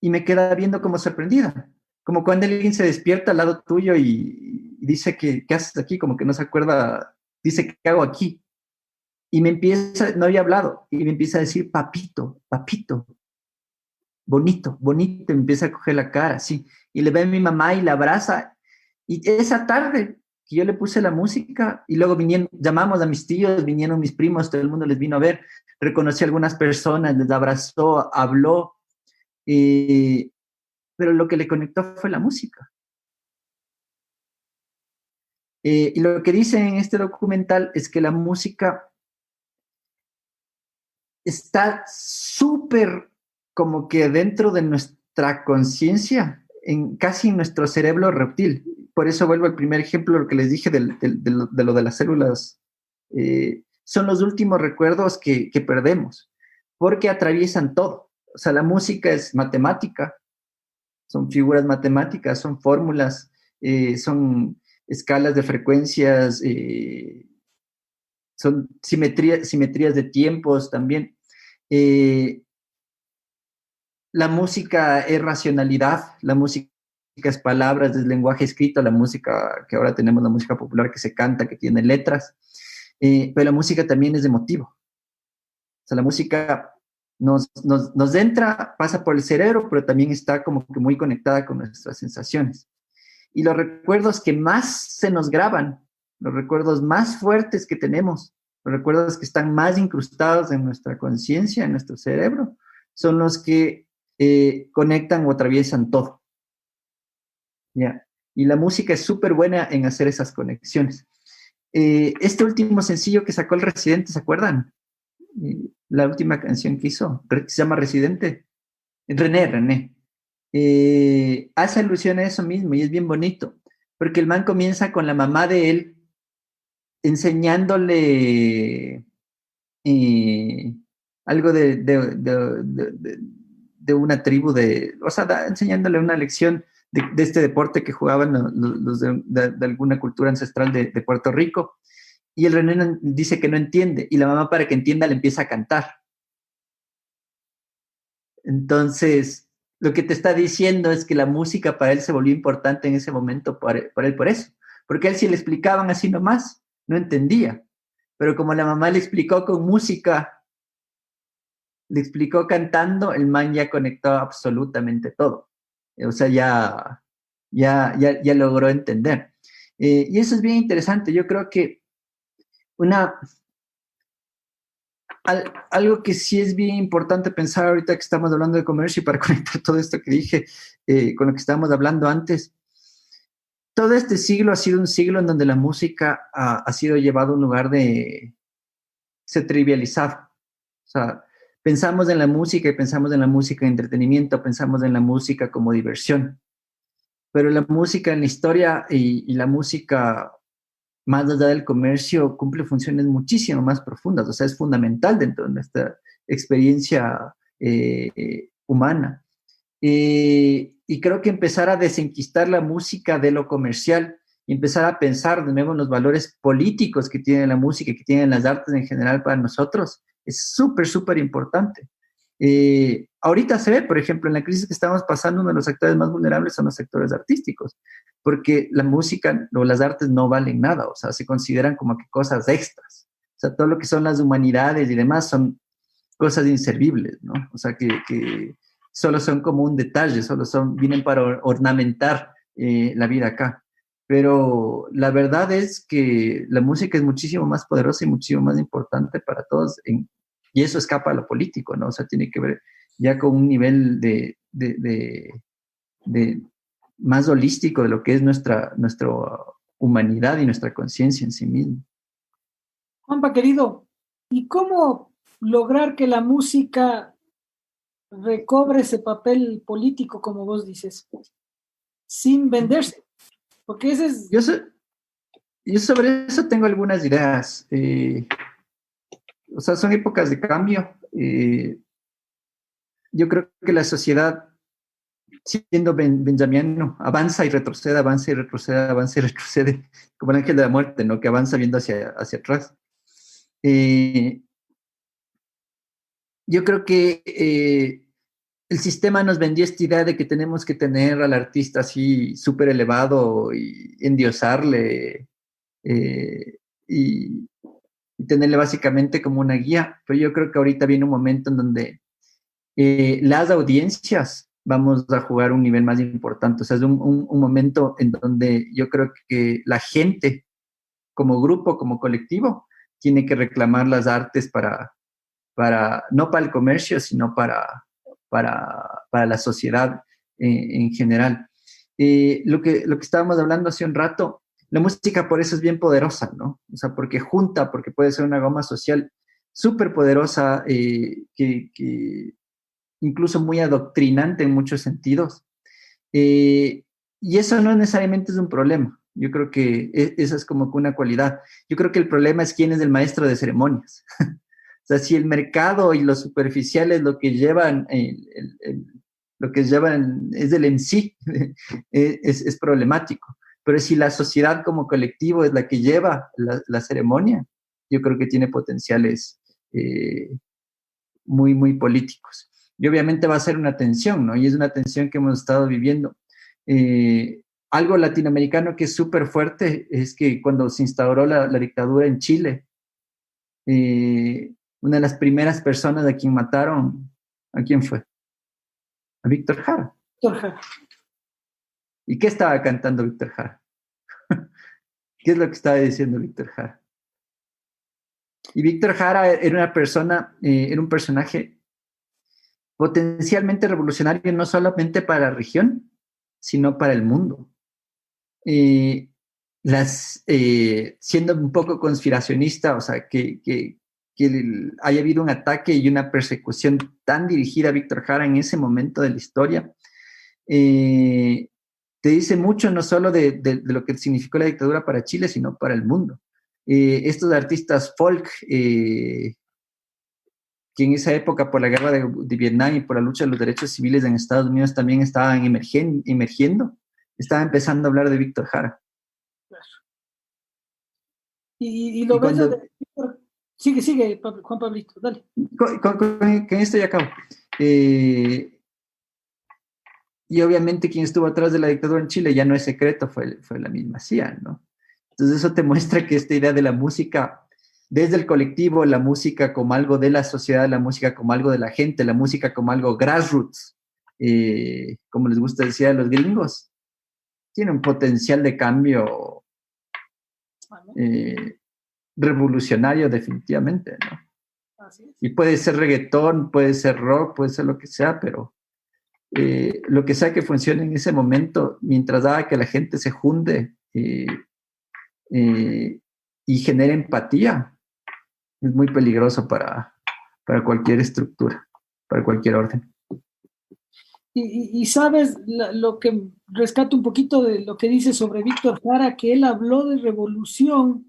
Speaker 3: y me queda viendo como sorprendida. Como cuando alguien se despierta al lado tuyo y dice que, ¿qué haces aquí? Como que no se acuerda, dice, ¿qué hago aquí? Y me empieza, no había hablado, y me empieza a decir, papito, papito, bonito, bonito, me empieza a coger la cara, así. Y le ve a mi mamá y la abraza. Y esa tarde que yo le puse la música, y luego llamamos a mis tíos, vinieron mis primos, todo el mundo les vino a ver, reconocí a algunas personas, les abrazó, habló, pero lo que le conectó fue la música. Y lo que dice en este documental es que la música está súper como que dentro de nuestra conciencia, casi en nuestro cerebro reptil. Por eso vuelvo al primer ejemplo, lo que les dije de lo de las células. Son los últimos recuerdos que perdemos, porque atraviesan todo. O sea, la música es matemática, son figuras matemáticas, son fórmulas, son escalas de frecuencias, son simetrías de tiempos también. La música es racionalidad, la música es palabras, es lenguaje escrito, la música que ahora tenemos, la música popular que se canta, que tiene letras, pero la música también es emotivo. O sea, la música nos entra, pasa por el cerebro, pero también está como que muy conectada con nuestras sensaciones. Y los recuerdos que más se nos graban, los recuerdos más fuertes que tenemos, los recuerdos que están más incrustados en nuestra conciencia, en nuestro cerebro, son los que conectan o atraviesan todo. ¿Ya? Y la música es súper buena en hacer esas conexiones. Este último sencillo que sacó el Residente, ¿se acuerdan? La última canción que hizo, se llama Residente. René. Hace alusión a eso mismo y es bien bonito, porque el man comienza con la mamá de él enseñándole algo de una tribu, o sea, enseñándole una lección de este deporte que jugaban los de alguna cultura ancestral de Puerto Rico, y el René dice que no entiende, y la mamá, para que entienda, le empieza a cantar. Entonces, lo que te está diciendo es que la música para él se volvió importante en ese momento para él por eso. Porque a él, si le explicaban así nomás, no entendía. Pero como la mamá le explicó con música, le explicó cantando, el man ya conectó absolutamente todo. O sea, ya logró entender. Y eso es bien interesante. Yo creo que algo que sí es bien importante pensar ahorita que estamos hablando de comercio, y para conectar todo esto que dije con lo que estábamos hablando antes, todo este siglo ha sido un siglo en donde la música ha sido llevado a un lugar se trivializado. O sea, pensamos en la música y pensamos en la música de entretenimiento, pensamos en la música como diversión, pero la música en la historia y la música más allá del comercio cumple funciones muchísimo más profundas, o sea, es fundamental dentro de nuestra experiencia humana. Y creo que empezar a desenquistar la música de lo comercial y empezar a pensar de nuevo en los valores políticos que tiene la música y que tienen las artes en general para nosotros es súper, súper importante. Ahorita se ve, por ejemplo, en la crisis que estamos pasando, uno de los sectores más vulnerables son los sectores artísticos, porque la música o las artes no valen nada, o sea, se consideran como que cosas extras. O sea, todo lo que son las humanidades y demás son cosas inservibles, ¿no? O sea, que solo son como un detalle, vienen para ornamentar la vida acá. Pero la verdad es que la música es muchísimo más poderosa y muchísimo más importante para todos, y eso escapa a lo político, ¿no? O sea, tiene que ver ya con un nivel de más holístico de lo que es nuestra humanidad y nuestra conciencia en sí misma.
Speaker 4: Juanpa, querido, ¿y cómo lograr que la música recobre ese papel político, como vos dices, sin venderse? Porque ese es...
Speaker 3: Yo sobre eso tengo algunas ideas. O sea, son épocas de cambio. Yo creo que la sociedad, siendo benjamiano, avanza y retrocede, avanza y retrocede, avanza y retrocede, como el ángel de la muerte, ¿no? Que avanza viendo hacia atrás. Yo creo que el sistema nos vendió esta idea de que tenemos que tener al artista así súper elevado y endiosarle y tenerle básicamente como una guía. Pero yo creo que ahorita viene un momento en donde las audiencias vamos a jugar un nivel más importante. O sea, es un momento en donde yo creo que la gente, como grupo, como colectivo, tiene que reclamar las artes no para el comercio, sino para la sociedad en general. Lo que estábamos hablando hace un rato, la música por eso es bien poderosa, ¿no? O sea, porque junta, porque puede ser una goma social súper poderosa, que incluso muy adoctrinante en muchos sentidos. Y eso no necesariamente es un problema. Yo creo que esa es como que una cualidad. Yo creo que el problema es quién es el maestro de ceremonias. O sea, si el mercado y lo superficial es lo que llevan, lo que llevan es el MC, es problemático. Pero si la sociedad como colectivo es la que lleva la ceremonia, yo creo que tiene potenciales muy, muy políticos. Y obviamente va a ser una tensión, ¿no? Y es una tensión que hemos estado viviendo. Algo latinoamericano que es súper fuerte es que cuando se instauró la dictadura en Chile, una de las primeras personas a quien mataron, ¿a quién fue? A Víctor Jara.
Speaker 4: Víctor Jara.
Speaker 3: ¿Y qué estaba cantando Víctor Jara? ¿Qué es lo que estaba diciendo Víctor Jara? Y Víctor Jara era una persona, era un personaje potencialmente revolucionario no solamente para la región, sino para el mundo. Siendo un poco conspiracionista, o sea, que haya habido un ataque y una persecución tan dirigida a Víctor Jara en ese momento de la historia, te dice mucho no solo de lo que significó la dictadura para Chile, sino para el mundo. Estos artistas folk, que en esa época, por la guerra de Vietnam y por la lucha de los derechos civiles en Estados Unidos, también estaban emergiendo, estaban empezando a hablar de Víctor Jara.
Speaker 4: Y lo ves de Víctor. Sigue, Juan Pablito, dale.
Speaker 3: Con esto ya acabo. Y obviamente quien estuvo atrás de la dictadura en Chile ya no es secreto, fue la misma CIA, ¿no? Entonces eso te muestra que esta idea de la música, desde el colectivo, la música como algo de la sociedad, la música como algo de la gente, la música como algo grassroots, como les gusta decir a los gringos, tiene un potencial de cambio revolucionario definitivamente, ¿no?
Speaker 4: Así es.
Speaker 3: Y puede ser reggaetón, puede ser rock, puede ser lo que sea, pero lo que sea que funcione en ese momento, mientras haga que la gente se junte y genere empatía, es muy peligroso para cualquier estructura, para cualquier orden.
Speaker 4: Y sabes, lo que rescato un poquito de lo que dice sobre Víctor Jara, que él habló de revolución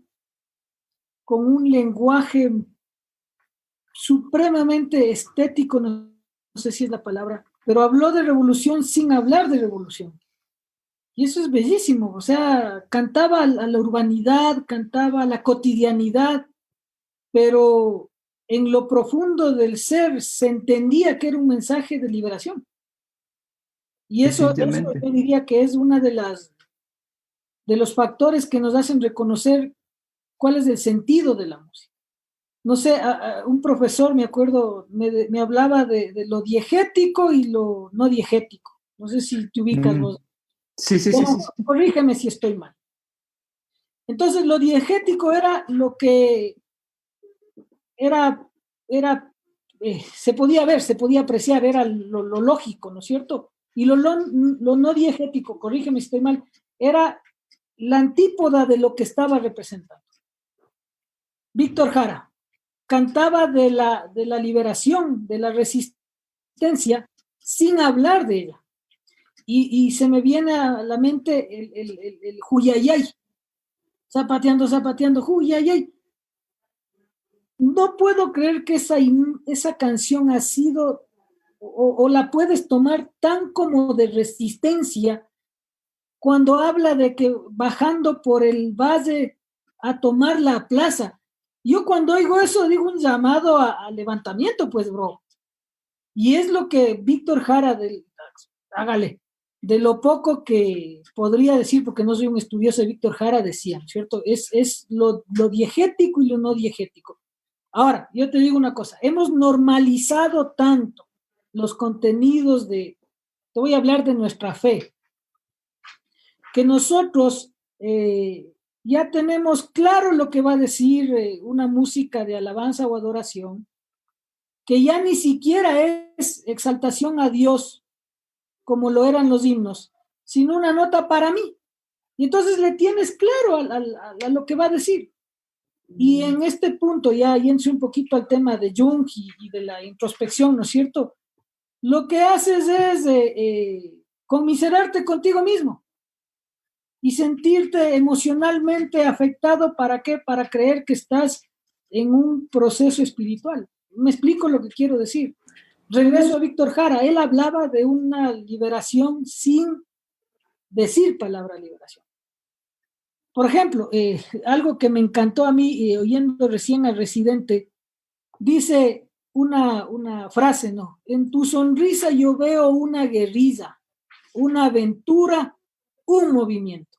Speaker 4: con un lenguaje supremamente estético, no sé si es la palabra, pero habló de revolución sin hablar de revolución. Y eso es bellísimo, o sea, cantaba a la urbanidad, cantaba a la cotidianidad, pero en lo profundo del ser se entendía que era un mensaje de liberación. Y eso yo diría que es una de los factores que nos hacen reconocer cuál es el sentido de la música. No sé, un profesor, me acuerdo, me hablaba de lo diegético y lo no diegético. No sé si te ubicas vos.
Speaker 3: Sí.
Speaker 4: Corrígeme si estoy mal. Entonces, lo diegético era lo que era se podía ver, se podía apreciar, era lo lógico, ¿no es cierto? Y lo no diegético, corrígeme si estoy mal, era la antípoda de lo que estaba representando. Víctor Jara cantaba de la liberación, de la resistencia, sin hablar de ella. Y se me viene a la mente el Huyayay, zapateando, Huyayay. No puedo creer que esa canción ha sido, o la puedes tomar tan como de resistencia, cuando habla de que bajando por el valle a tomar la plaza. Yo cuando oigo eso digo un llamado a levantamiento, pues, bro. Y es lo que Víctor Jara, hágale, de lo poco que podría decir, porque no soy un estudioso de Víctor Jara, decía, ¿cierto? Es lo diegético y lo no diegético. Ahora, yo te digo una cosa, hemos normalizado tanto los contenidos te voy a hablar de nuestra fe, que nosotros ya tenemos claro lo que va a decir una música de alabanza o adoración, que ya ni siquiera es exaltación a Dios, como lo eran los himnos, sino una nota para mí. Y entonces le tienes claro a lo que va a decir. Y en este punto, ya yéndose un poquito al tema de Jung y de la introspección, ¿no es cierto? Lo que haces es conmiserarte contigo mismo y sentirte emocionalmente afectado. ¿Para qué? Para creer que estás en un proceso espiritual. Me explico lo que quiero decir. Regreso a Víctor Jara. Él hablaba de una liberación sin decir palabra liberación. Por ejemplo, algo que me encantó a mí, oyendo recién al Residente, dice una frase, ¿no? En tu sonrisa yo veo una guerrilla, una aventura, un movimiento.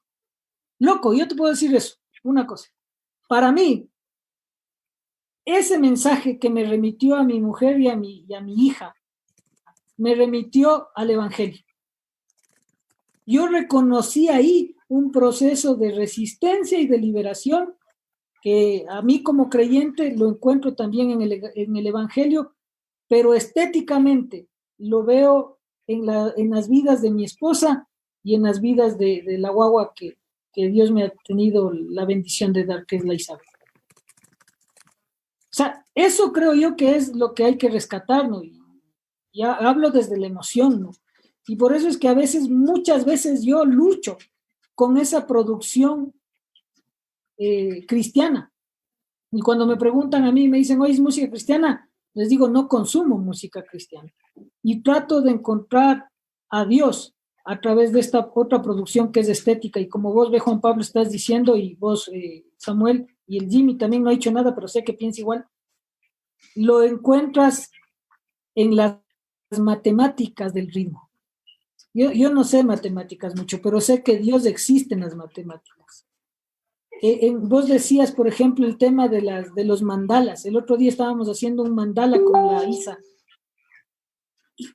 Speaker 4: Loco, yo te puedo decir eso, una cosa. Para mí, ese mensaje que me remitió a mi mujer y a mi hija, me remitió al Evangelio. Yo reconocí ahí un proceso de resistencia y de liberación que a mí como creyente lo encuentro también en el Evangelio, pero estéticamente lo veo en las vidas de mi esposa y en las vidas de la guagua que Dios me ha tenido la bendición de dar, que es la Isabel. O sea, eso creo yo que es lo que hay que rescatar, ¿no? Y ya hablo desde la emoción, ¿no? Y por eso es que muchas veces yo lucho con esa producción cristiana. Y cuando me preguntan a mí, me dicen, oye, ¿es música cristiana? Les digo, no consumo música cristiana. Y trato de encontrar a Dios a través de esta otra producción que es estética. Y como vos, Juan Pablo, estás diciendo, y vos, Samuel, y el Jimmy también no ha dicho nada, pero sé que piensa igual, lo encuentras en las matemáticas del ritmo. Yo no sé matemáticas mucho, pero sé que Dios existe en las matemáticas. Vos decías, por ejemplo, el tema de los mandalas. El otro día estábamos haciendo un mandala con la Isa.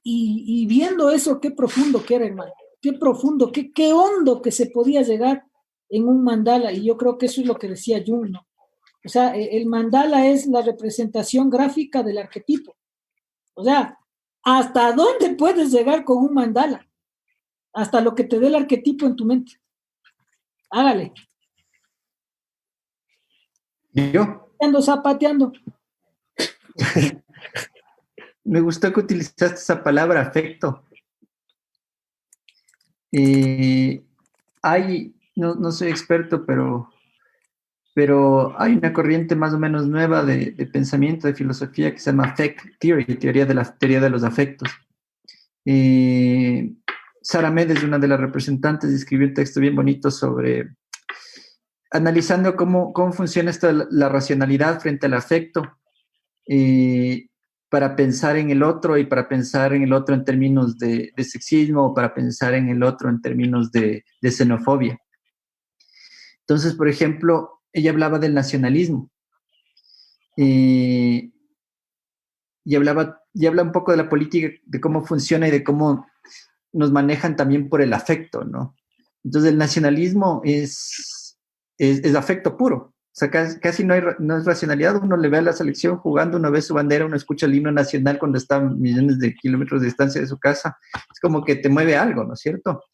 Speaker 4: Y viendo eso, qué profundo que era, hermano. Qué profundo, qué hondo que se podía llegar en un mandala. Y yo creo que eso es lo que decía Jung, ¿no? O sea, el mandala es la representación gráfica del arquetipo. O sea, ¿hasta dónde puedes llegar con un mandala? Hasta lo que te dé el arquetipo en tu mente. Hágale.
Speaker 3: ¿Yo?
Speaker 4: Ando zapateando.
Speaker 3: Me gustó que utilizaste esa palabra afecto. No soy experto, pero hay una corriente más o menos nueva de pensamiento, de filosofía que se llama Affect Theory, teoría de los afectos. Sara Medes, una de las representantes, escribió un texto bien bonito sobre analizando cómo funciona la racionalidad frente al afecto. eh, para pensar en el otro y para pensar en el otro en términos de sexismo o para pensar en el otro en términos de xenofobia. Entonces, por ejemplo, ella hablaba del nacionalismo y habla un poco de la política, de cómo funciona y de cómo nos manejan también por el afecto, ¿no? Entonces, el nacionalismo es afecto puro. O sea, casi no es racionalidad. Uno le ve a la selección jugando, uno ve su bandera, uno escucha el himno nacional cuando está a millones de kilómetros de distancia de su casa. Es como que te mueve algo, ¿no es cierto?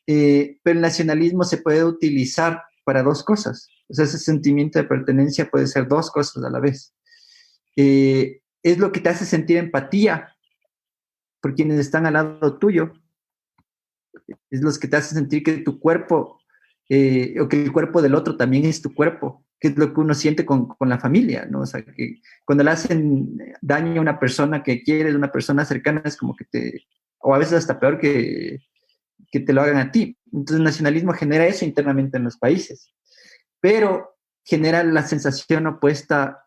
Speaker 3: Pero el nacionalismo se puede utilizar para dos cosas. O sea, ese sentimiento de pertenencia puede ser dos cosas a la vez. Es lo que te hace sentir empatía por quienes están al lado tuyo. Es lo que te hace sentir que tu cuerpo, o que el cuerpo del otro también es tu cuerpo, que es lo que uno siente con la familia, ¿no? O sea, que cuando le hacen daño a una persona que quieres, una persona cercana, es como que o a veces hasta peor que te lo hagan a ti. Entonces el nacionalismo genera eso internamente en los países, pero genera la sensación opuesta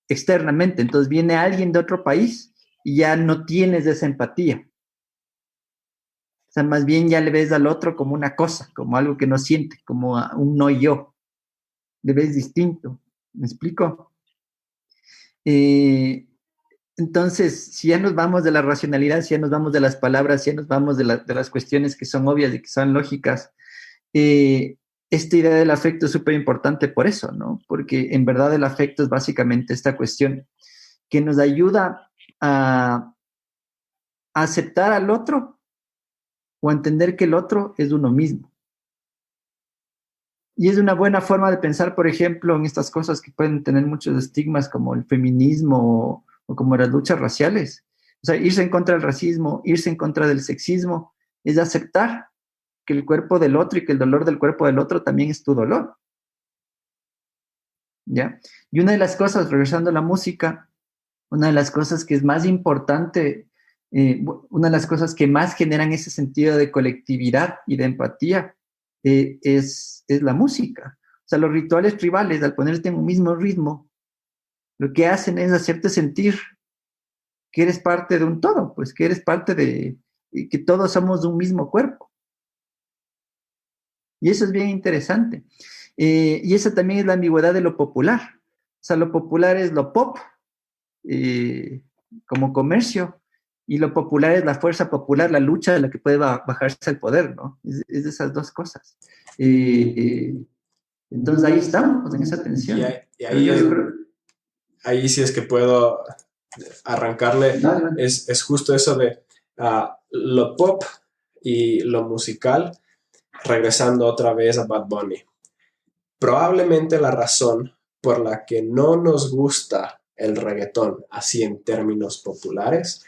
Speaker 3: externamente. Entonces viene alguien de otro país y ya no tienes esa empatía. O sea, más bien ya le ves al otro como una cosa, como algo que no siente, como un no yo. Le ves distinto. ¿Me explico? Entonces, si ya nos vamos de la racionalidad, si ya nos vamos de las palabras, si ya nos vamos de las cuestiones que son obvias y que son lógicas, esta idea del afecto es súper importante por eso, ¿no? Porque en verdad el afecto es básicamente esta cuestión que nos ayuda a aceptar al otro o a entender que el otro es uno mismo. Y es una buena forma de pensar, por ejemplo, en estas cosas que pueden tener muchos estigmas como el feminismo o como las luchas raciales. O sea, irse en contra del racismo, irse en contra del sexismo, es aceptar que el cuerpo del otro y que el dolor del cuerpo del otro también es tu dolor. ¿Ya? Y una de las cosas, regresando a la música, una de las cosas que es más importante, una de las cosas que más generan ese sentido de colectividad y de empatía es la música. O sea, los rituales tribales, al ponerte en un mismo ritmo, lo que hacen es hacerte sentir que eres parte de un todo, pues que eres parte de, que todos somos de un mismo cuerpo. Y eso es bien interesante. Y esa también es la ambigüedad de lo popular. O sea, lo popular es lo pop, como comercio, y lo popular es la fuerza popular, la lucha de la que puede bajarse el poder, ¿no? Es de esas dos cosas. Entonces ahí estamos, en esa tensión.
Speaker 5: Ahí sí es que puedo arrancarle, es justo eso de lo pop y lo musical, regresando otra vez a Bad Bunny. Probablemente la razón por la que no nos gusta el reggaetón, así en términos populares,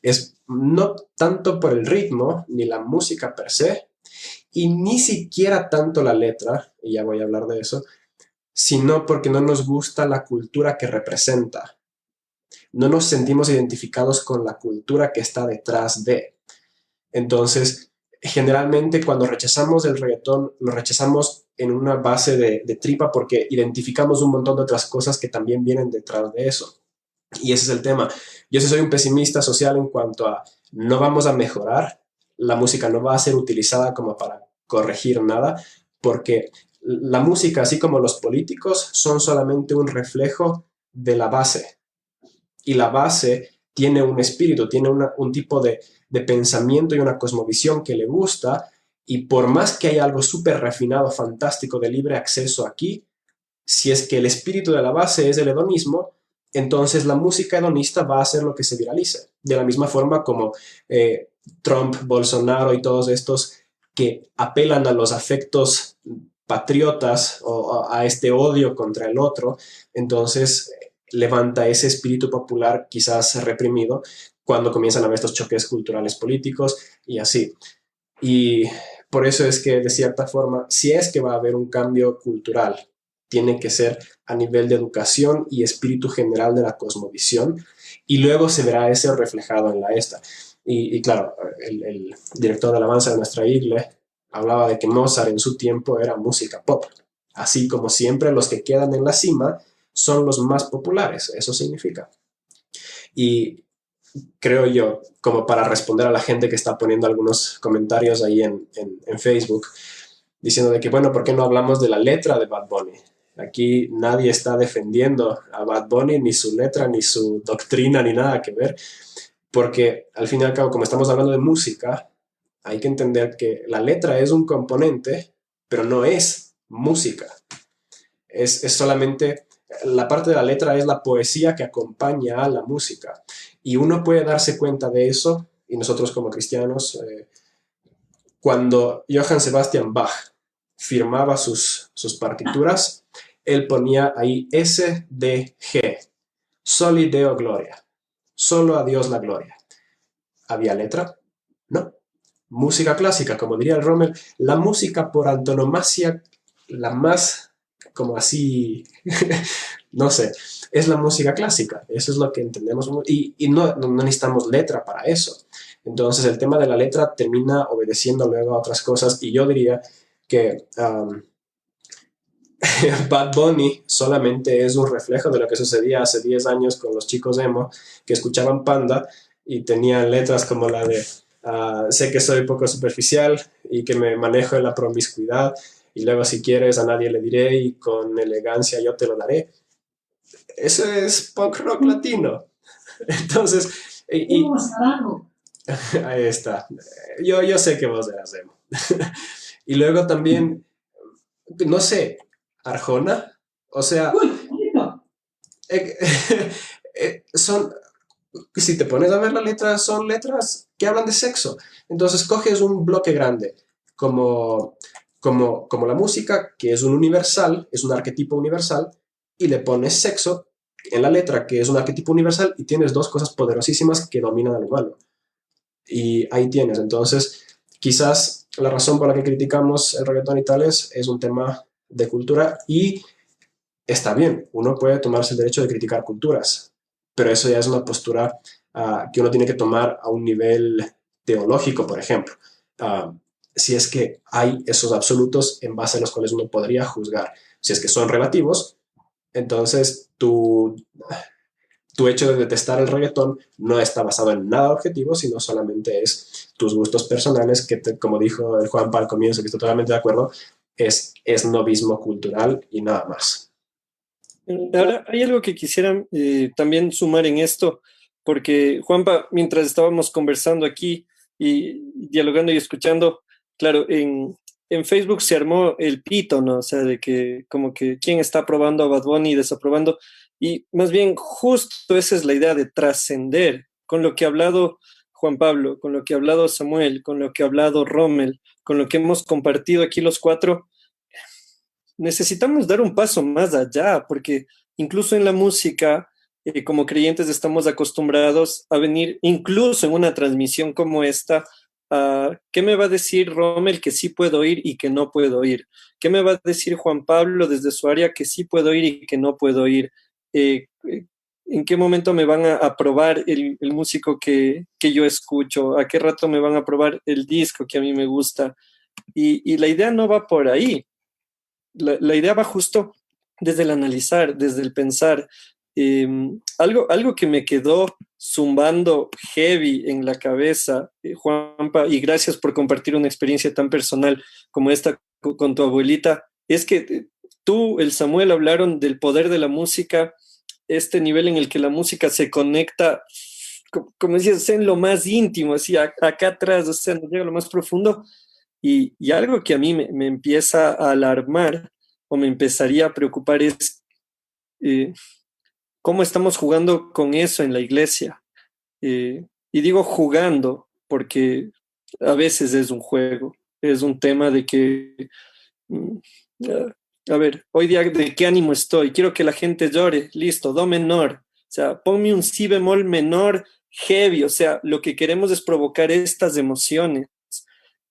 Speaker 5: es no tanto por el ritmo ni la música per se, y ni siquiera tanto la letra, y ya voy a hablar de eso, sino porque no nos gusta la cultura que representa. No nos sentimos identificados con la cultura que está detrás de. Entonces, generalmente cuando rechazamos el reggaetón, lo rechazamos en una base de tripa porque identificamos un montón de otras cosas que también vienen detrás de eso. Y ese es el tema. Yo sí soy un pesimista social en cuanto a no vamos a mejorar, la música no va a ser utilizada como para corregir nada, porque la música, así como los políticos, son solamente un reflejo de la base. Y la base tiene un espíritu, tiene un tipo de pensamiento y una cosmovisión que le gusta, y por más que haya algo súper refinado, fantástico, de libre acceso aquí, si es que el espíritu de la base es el hedonismo, entonces la música hedonista va a ser lo que se viralice. De la misma forma como Trump, Bolsonaro y todos estos que apelan a los afectos patriotas o a este odio contra el otro, entonces levanta ese espíritu popular quizás reprimido cuando comienzan a haber estos choques culturales políticos y así. Y por eso es que de cierta forma, si es que va a haber un cambio cultural, tiene que ser a nivel de educación y espíritu general de la cosmovisión, y luego se verá eso reflejado en la esta. Y claro, el director de alabanza de nuestra iglesia hablaba de que Mozart en su tiempo era música pop. Así como siempre los que quedan en la cima son los más populares, eso significa. Y creo yo, como para responder a la gente que está poniendo algunos comentarios ahí en Facebook, diciendo de que, bueno, ¿por qué no hablamos de la letra de Bad Bunny? Aquí nadie está defendiendo a Bad Bunny, ni su letra, ni su doctrina, ni nada que ver, porque al fin y al cabo, como estamos hablando de música, hay que entender que la letra es un componente, pero no es música. Es solamente, la parte de la letra es la poesía que acompaña a la música. Y uno puede darse cuenta de eso, y nosotros como cristianos, cuando Johann Sebastian Bach firmaba sus partituras, él ponía ahí SDG, Soli Deo Gloria, solo a Dios la gloria. ¿Había letra? No. Música clásica, como diría el Rommel, la música por antonomasia, la más, como así, no sé, es la música clásica. Eso es lo que entendemos. Y no necesitamos letra para eso. Entonces el tema de la letra termina obedeciendo luego a otras cosas. Y yo diría que Bad Bunny solamente es un reflejo de lo que sucedía hace 10 años con los chicos emo que escuchaban Panda y tenían letras como la de sé que soy poco superficial y que me manejo en la promiscuidad y luego si quieres a nadie le diré y con elegancia yo te lo daré. Eso es punk rock latino. Entonces, ahí está. Yo sé que vos eras emo. Y luego también, no sé, Arjona, o sea, son, si te pones a ver la letra, son letras que hablan de sexo. Entonces coges un bloque grande, como la música, que es un universal, es un arquetipo universal, y le pones sexo en la letra, que es un arquetipo universal, y tienes dos cosas poderosísimas que dominan al humano. Y ahí tienes. Entonces, quizás la razón por la que criticamos el reggaetón y tales es un tema de cultura y está bien, uno puede tomarse el derecho de criticar culturas, pero eso ya es una postura que uno tiene que tomar a un nivel teológico, por ejemplo. Si es que hay esos absolutos en base a los cuales uno podría juzgar. Si es que son relativos, entonces tu hecho de detestar el reggaetón no está basado en nada objetivo, sino solamente es tus gustos personales, que como dijo el Juanpa al comienzo, que estoy totalmente de acuerdo, es novismo cultural y nada más.
Speaker 2: Ahora, hay algo que quisiera también sumar en esto, porque Juanpa, mientras estábamos conversando aquí y dialogando y escuchando, claro, en Facebook se armó el pito, ¿no? O sea, de que como que quién está aprobando a Bad Bunny y desaprobando, y más bien justo esa es la idea de trascender con lo que ha hablado Juan Pablo, con lo que ha hablado Samuel, con lo que ha hablado Rommel, con lo que hemos compartido aquí los cuatro. Necesitamos dar un paso más allá, porque incluso en la música, como creyentes estamos acostumbrados a venir, incluso en una transmisión como esta, ¿qué me va a decir Rommel que sí puedo oír y que no puedo oír? ¿Qué me va a decir Juan Pablo desde su área que sí puedo oír y que no puedo oír? ¿En qué momento me van a aprobar el músico que yo escucho? ¿A qué rato me van a aprobar el disco que a mí me gusta? Y la idea no va por ahí. La idea va justo desde el analizar, desde el pensar. Algo que me quedó zumbando heavy en la cabeza, Juanpa, y gracias por compartir una experiencia tan personal como esta con tu abuelita, es que tú, el Samuel, hablaron del poder de la música, este nivel en el que la música se conecta, como decías, en lo más íntimo, así acá atrás, o sea, nos llega a lo más profundo. Y algo que a mí me empieza a alarmar o me empezaría a preocupar es cómo estamos jugando con eso en la iglesia. Y digo jugando porque a veces es un juego, es un tema de que, mm, a ver, hoy día de qué ánimo estoy, quiero que la gente llore, listo, do menor, o sea, ponme un si bemol menor heavy, o sea, lo que queremos es provocar estas emociones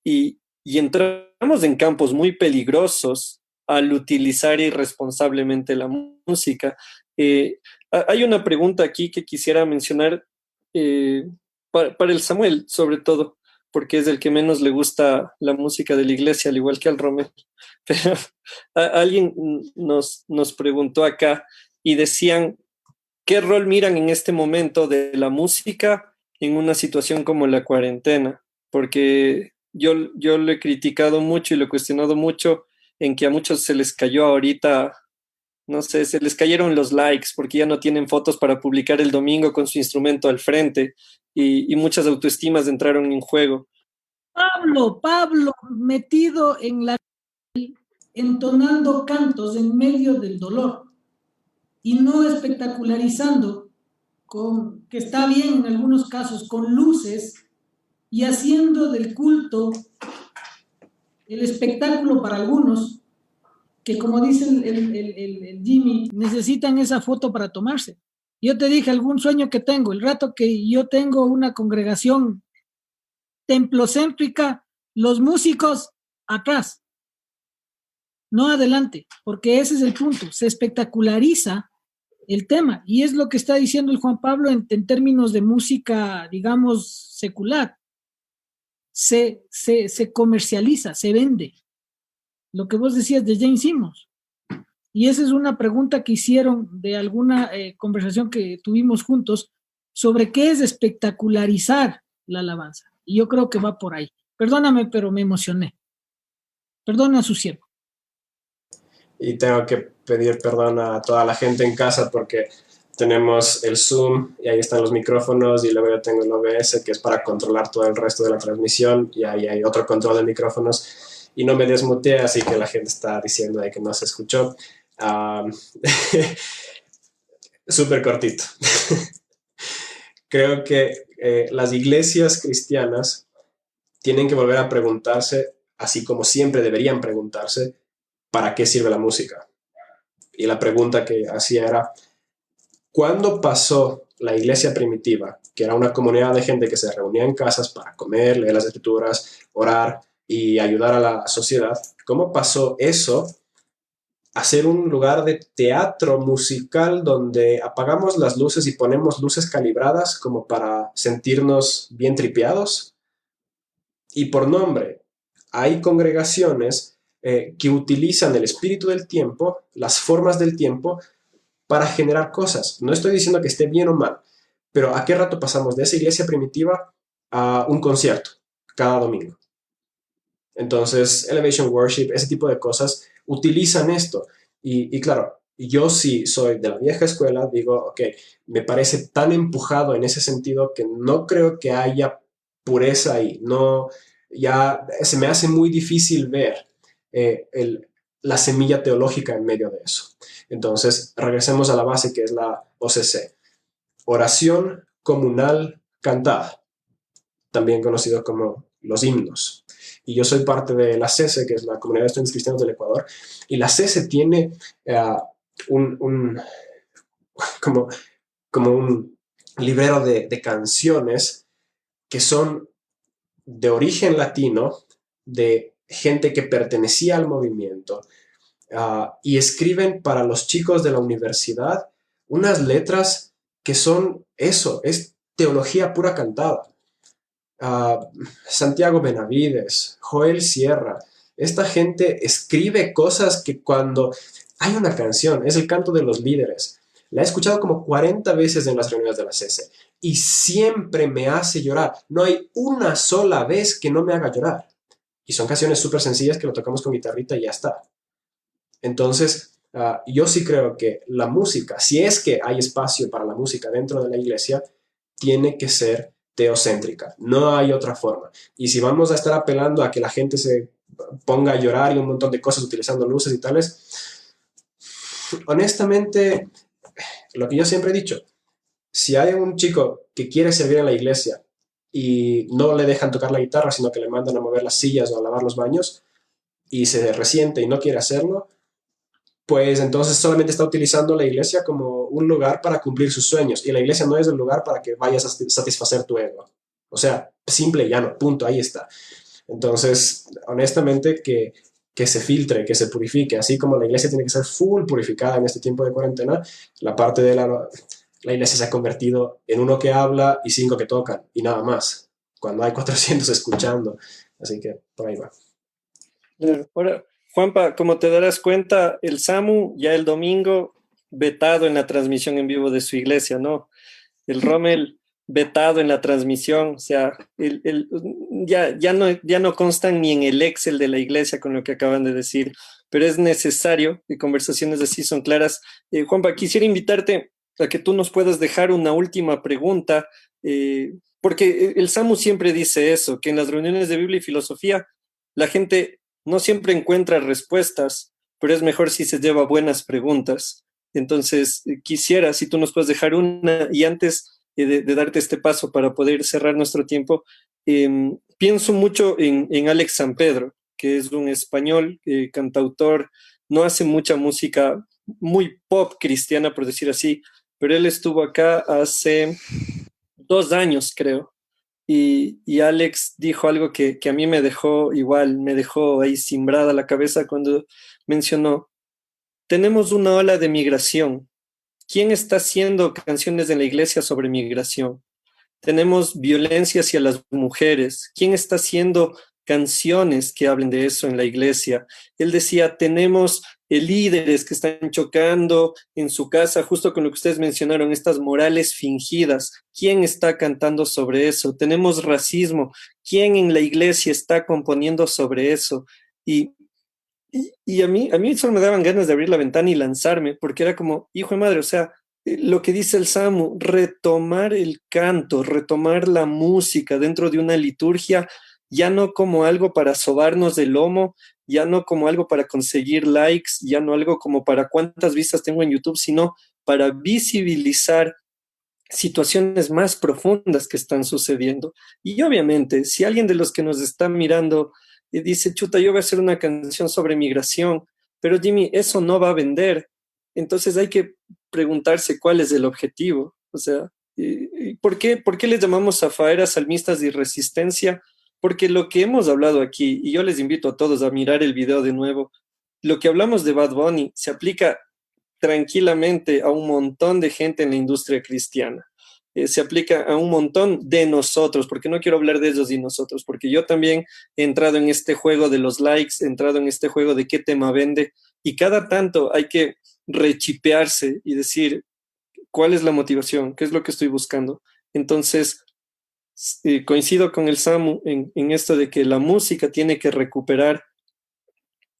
Speaker 2: y entramos en campos muy peligrosos al utilizar irresponsablemente la música. Hay una pregunta aquí que quisiera mencionar para el Samuel, sobre todo, porque es el que menos le gusta la música de la iglesia, al igual que al Romero. Pero alguien nos preguntó acá y decían, ¿qué rol miran en este momento de la música en una situación como la cuarentena? Porque yo lo he criticado mucho y lo he cuestionado mucho en que a muchos se les cayó ahorita, no sé, se les cayeron los likes porque ya no tienen fotos para publicar el domingo con su instrumento al frente y muchas autoestimas entraron en juego.
Speaker 4: Pablo, metido entonando cantos en medio del dolor y no espectacularizando que está bien en algunos casos, con luces y haciendo del culto el espectáculo para algunos, que como dice el Jimmy, necesitan esa foto para tomarse. Yo te dije algún sueño que tengo, el rato que yo tengo una congregación templocéntrica, los músicos atrás, no adelante, porque ese es el punto, se espectaculariza el tema, y es lo que está diciendo el Juan Pablo en términos de música, digamos, secular. Se comercializa, se vende. Lo que vos decías de Jane Simmons. Y esa es una pregunta que hicieron de alguna conversación que tuvimos juntos sobre qué es espectacularizar la alabanza. Y yo creo que va por ahí. Perdóname, pero me emocioné. Perdona a su siervo.
Speaker 5: Y tengo que pedir perdón a toda la gente en casa porque tenemos el Zoom y ahí están los micrófonos y luego yo tengo el OBS que es para controlar todo el resto de la transmisión y ahí hay otro control de micrófonos y no me desmuteé, así que la gente está diciendo de que no se escuchó. Súper cortito. Creo que las iglesias cristianas tienen que volver a preguntarse, así como siempre deberían preguntarse, ¿para qué sirve la música? Y la pregunta que hacía era, ¿cuándo pasó la iglesia primitiva, que era una comunidad de gente que se reunía en casas para comer, leer las escrituras, orar y ayudar a la sociedad? ¿Cómo pasó eso a ser un lugar de teatro musical donde apagamos las luces y ponemos luces calibradas como para sentirnos bien tripeados? Y por nombre, hay congregaciones que utilizan el espíritu del tiempo, las formas del tiempo, para generar cosas. No estoy diciendo que esté bien o mal, pero ¿a qué rato pasamos de esa iglesia primitiva a un concierto cada domingo? Entonces, Elevation Worship, ese tipo de cosas, utilizan esto. Y claro, yo sí soy de la vieja escuela, digo, ok, me parece tan empujado en ese sentido que no creo que haya pureza ahí. No, ya se me hace muy difícil ver la semilla teológica en medio de eso. Entonces, regresemos a la base que es la OCC. Oración comunal cantada, también conocido como los himnos. Y yo soy parte de la CESE, que es la Comunidad de Estudiantes Cristianos del Ecuador, y la CESE tiene como un librero de canciones que son de origen latino, de gente que pertenecía al movimiento, y escriben para los chicos de la universidad unas letras que son eso, es teología pura cantada. Santiago Benavides, Joel Sierra, esta gente escribe cosas que cuando hay una canción, es el canto de los líderes, la he escuchado como 40 veces en las reuniones de la CESE y siempre me hace llorar. No hay una sola vez que no me haga llorar. Y son canciones súper sencillas que lo tocamos con guitarrita y ya está. Entonces, yo sí creo que la música, si es que hay espacio para la música dentro de la iglesia, tiene que ser teocéntrica. No hay otra forma. Y si vamos a estar apelando a que la gente se ponga a llorar y un montón de cosas utilizando luces y tales, honestamente, lo que yo siempre he dicho, si hay un chico que quiere servir en la iglesia y no le dejan tocar la guitarra, sino que le mandan a mover las sillas o a lavar los baños y se resiente y no quiere hacerlo, pues entonces solamente está utilizando la iglesia como un lugar para cumplir sus sueños. Y la iglesia no es el lugar para que vayas a satisfacer tu ego. O sea, simple y llano, punto, ahí está. Entonces, honestamente, que se filtre, que se purifique, así como la iglesia tiene que ser full purificada en este tiempo de cuarentena, la parte de la iglesia se ha convertido en uno que habla y 5 que tocan, y nada más, cuando hay 400 escuchando. Así que por ahí va.
Speaker 2: Ahora, Juanpa, como te darás cuenta, el SAMU ya el domingo vetado en la transmisión en vivo de su iglesia, ¿no? El Rommel vetado en la transmisión, o sea, ya no constan ni en el Excel de la iglesia con lo que acaban de decir, pero es necesario que conversaciones así son claras. Juanpa, quisiera invitarte a que tú nos puedas dejar una última pregunta, porque el Samu siempre dice eso, que en las reuniones de Biblia y filosofía la gente no siempre encuentra respuestas, pero es mejor si se lleva buenas preguntas. Entonces, quisiera, si tú nos puedes dejar una, y antes de darte este paso para poder cerrar nuestro tiempo, pienso mucho en Alex San Pedro, que es un español, cantautor, no hace mucha música muy pop cristiana, por decir así, pero él estuvo acá hace 2 años, creo. Y Alex dijo algo que a mí me dejó igual, me dejó ahí cimbrada la cabeza cuando mencionó, tenemos una ola de migración. ¿Quién está haciendo canciones en la iglesia sobre migración? Tenemos violencia hacia las mujeres. ¿Quién está haciendo canciones que hablen de eso en la iglesia? Él decía, tenemos líderes que están chocando en su casa, justo con lo que ustedes mencionaron, estas morales fingidas. ¿Quién está cantando sobre eso? Tenemos racismo. ¿Quién en la iglesia está componiendo sobre eso? Y a mí solo me daban ganas de abrir la ventana y lanzarme, porque era como, hijo de madre, o sea, lo que dice el Samu, retomar el canto, retomar la música dentro de una liturgia, ya no como algo para sobarnos del lomo, ya no como algo para conseguir likes, ya no algo como para cuántas vistas tengo en YouTube, sino para visibilizar situaciones más profundas que están sucediendo. Y obviamente, si alguien de los que nos está mirando dice, chuta, yo voy a hacer una canción sobre migración, pero Jimmy, eso no va a vender. Entonces hay que preguntarse cuál es el objetivo. O sea, por qué les llamamos zafaeras salmistas de resistencia? Porque lo que hemos hablado aquí, y yo les invito a todos a mirar el video de nuevo, lo que hablamos de Bad Bunny se aplica tranquilamente a un montón de gente en la industria cristiana. Se aplica a un montón de nosotros, porque no quiero hablar de ellos y nosotros, porque yo también he entrado en este juego de los likes, he entrado en este juego de qué tema vende, y cada tanto hay que rechipearse y decir cuál es la motivación, qué es lo que estoy buscando. Entonces, coincido con el Samu en esto de que la música tiene que recuperar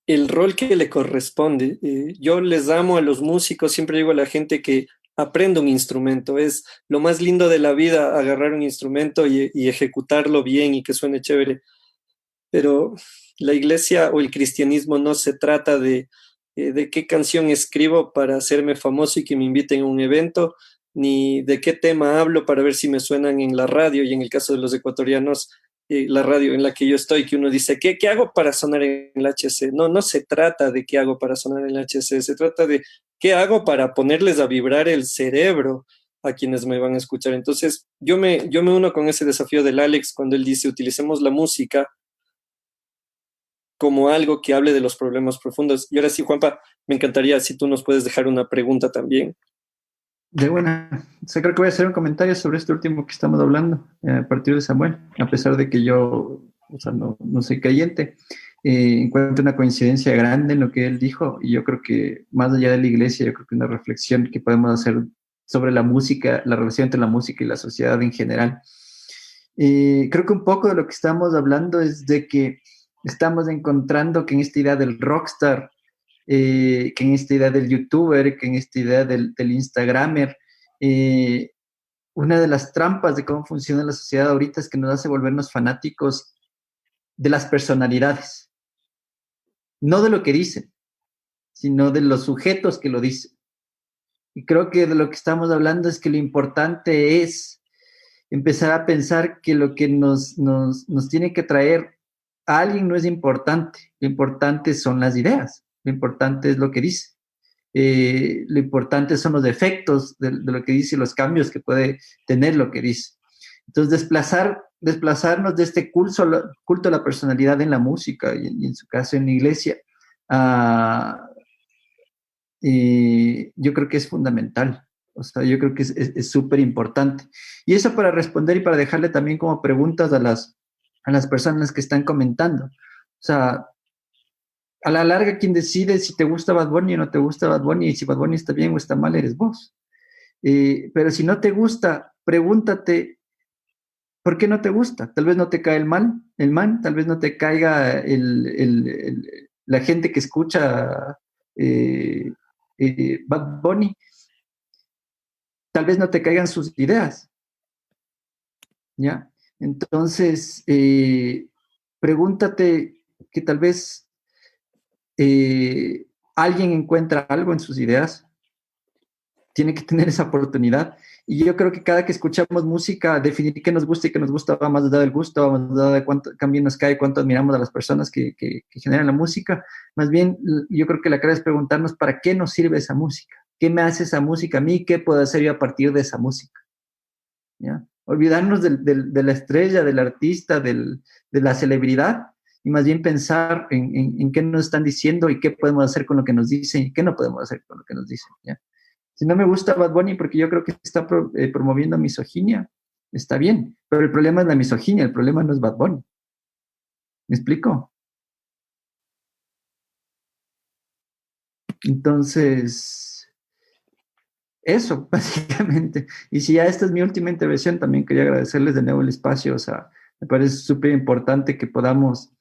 Speaker 2: el rol que le corresponde. Yo les amo a los músicos, siempre digo a la gente que aprenda un instrumento. Es lo más lindo de la vida, agarrar un instrumento y ejecutarlo bien y que suene chévere. Pero la iglesia o el cristianismo no se trata de qué canción escribo para hacerme famoso y que me inviten a un evento, ni de qué tema hablo para ver si me suenan en la radio, y en el caso de los ecuatorianos, la radio en la que yo estoy, que uno dice, ¿qué hago para sonar en el HC? No, no se trata de qué hago para sonar en el HC, se trata de qué hago para ponerles a vibrar el cerebro a quienes me van a escuchar. Entonces, yo me uno con ese desafío del Alex cuando él dice, utilicemos la música como algo que hable de los problemas profundos. Y ahora sí, Juanpa, me encantaría si tú nos puedes dejar una pregunta también.
Speaker 3: De buena. O sea, creo que voy a hacer un comentario sobre este último que estamos hablando, a partir de Samuel, a pesar de que yo, o sea, no soy creyente. Encuentro una coincidencia grande en lo que él dijo, y yo creo que más allá de la iglesia, yo creo que una reflexión que podemos hacer sobre la música, la relación entre la música y la sociedad en general. Creo que un poco de lo que estamos hablando es de que estamos encontrando que en esta idea del rockstar, que en esta idea del youtuber, que en esta idea del instagramer, una de las trampas de cómo funciona la sociedad ahorita es que nos hace volvernos fanáticos de las personalidades, no de lo que dicen, sino de los sujetos que lo dicen. Y creo que de lo que estamos hablando es que lo importante es empezar a pensar que lo que nos tiene que traer a alguien no es importante. Lo importante son las ideas, lo importante es lo que dice. Lo importante son los efectos de lo que dice y los cambios que puede tener lo que dice. Entonces, desplazarnos de este culto a la personalidad en la música y en su caso en la iglesia, yo creo que es fundamental. O sea, yo creo que es súper importante. Y eso para responder y para dejarle también como preguntas a las personas que están comentando. O sea, a la larga quien decide si te gusta Bad Bunny o no te gusta Bad Bunny, y si Bad Bunny está bien o está mal, eres vos. Pero si no te gusta, pregúntate, ¿por qué no te gusta? Tal vez no te cae el man, tal vez no te caiga la gente que escucha Bad Bunny, tal vez no te caigan sus ideas, ¿ya? Entonces, pregúntate que tal vez alguien encuentra algo en sus ideas, tiene que tener esa oportunidad. Y yo creo que cada que escuchamos música, definir qué nos gusta y qué nos gusta va más allá del gusto, va más allá de cuánto también nos cae, cuánto admiramos a las personas que generan la música. Más bien, yo creo que la clave es preguntarnos para qué nos sirve esa música, qué me hace esa música a mí, qué puedo hacer yo a partir de esa música, ¿ya? Olvidarnos de la estrella, del artista, de la celebridad, y más bien pensar en qué nos están diciendo y qué podemos hacer con lo que nos dicen y qué no podemos hacer con lo que nos dicen, ¿ya? Si no me gusta Bad Bunny porque yo creo que está promoviendo misoginia, está bien, pero el problema es la misoginia, el problema no es Bad Bunny. ¿Me explico? Entonces, eso, básicamente. Y si ya esta es mi última intervención, también quería agradecerles de nuevo el espacio. O sea, me parece súper importante que podamos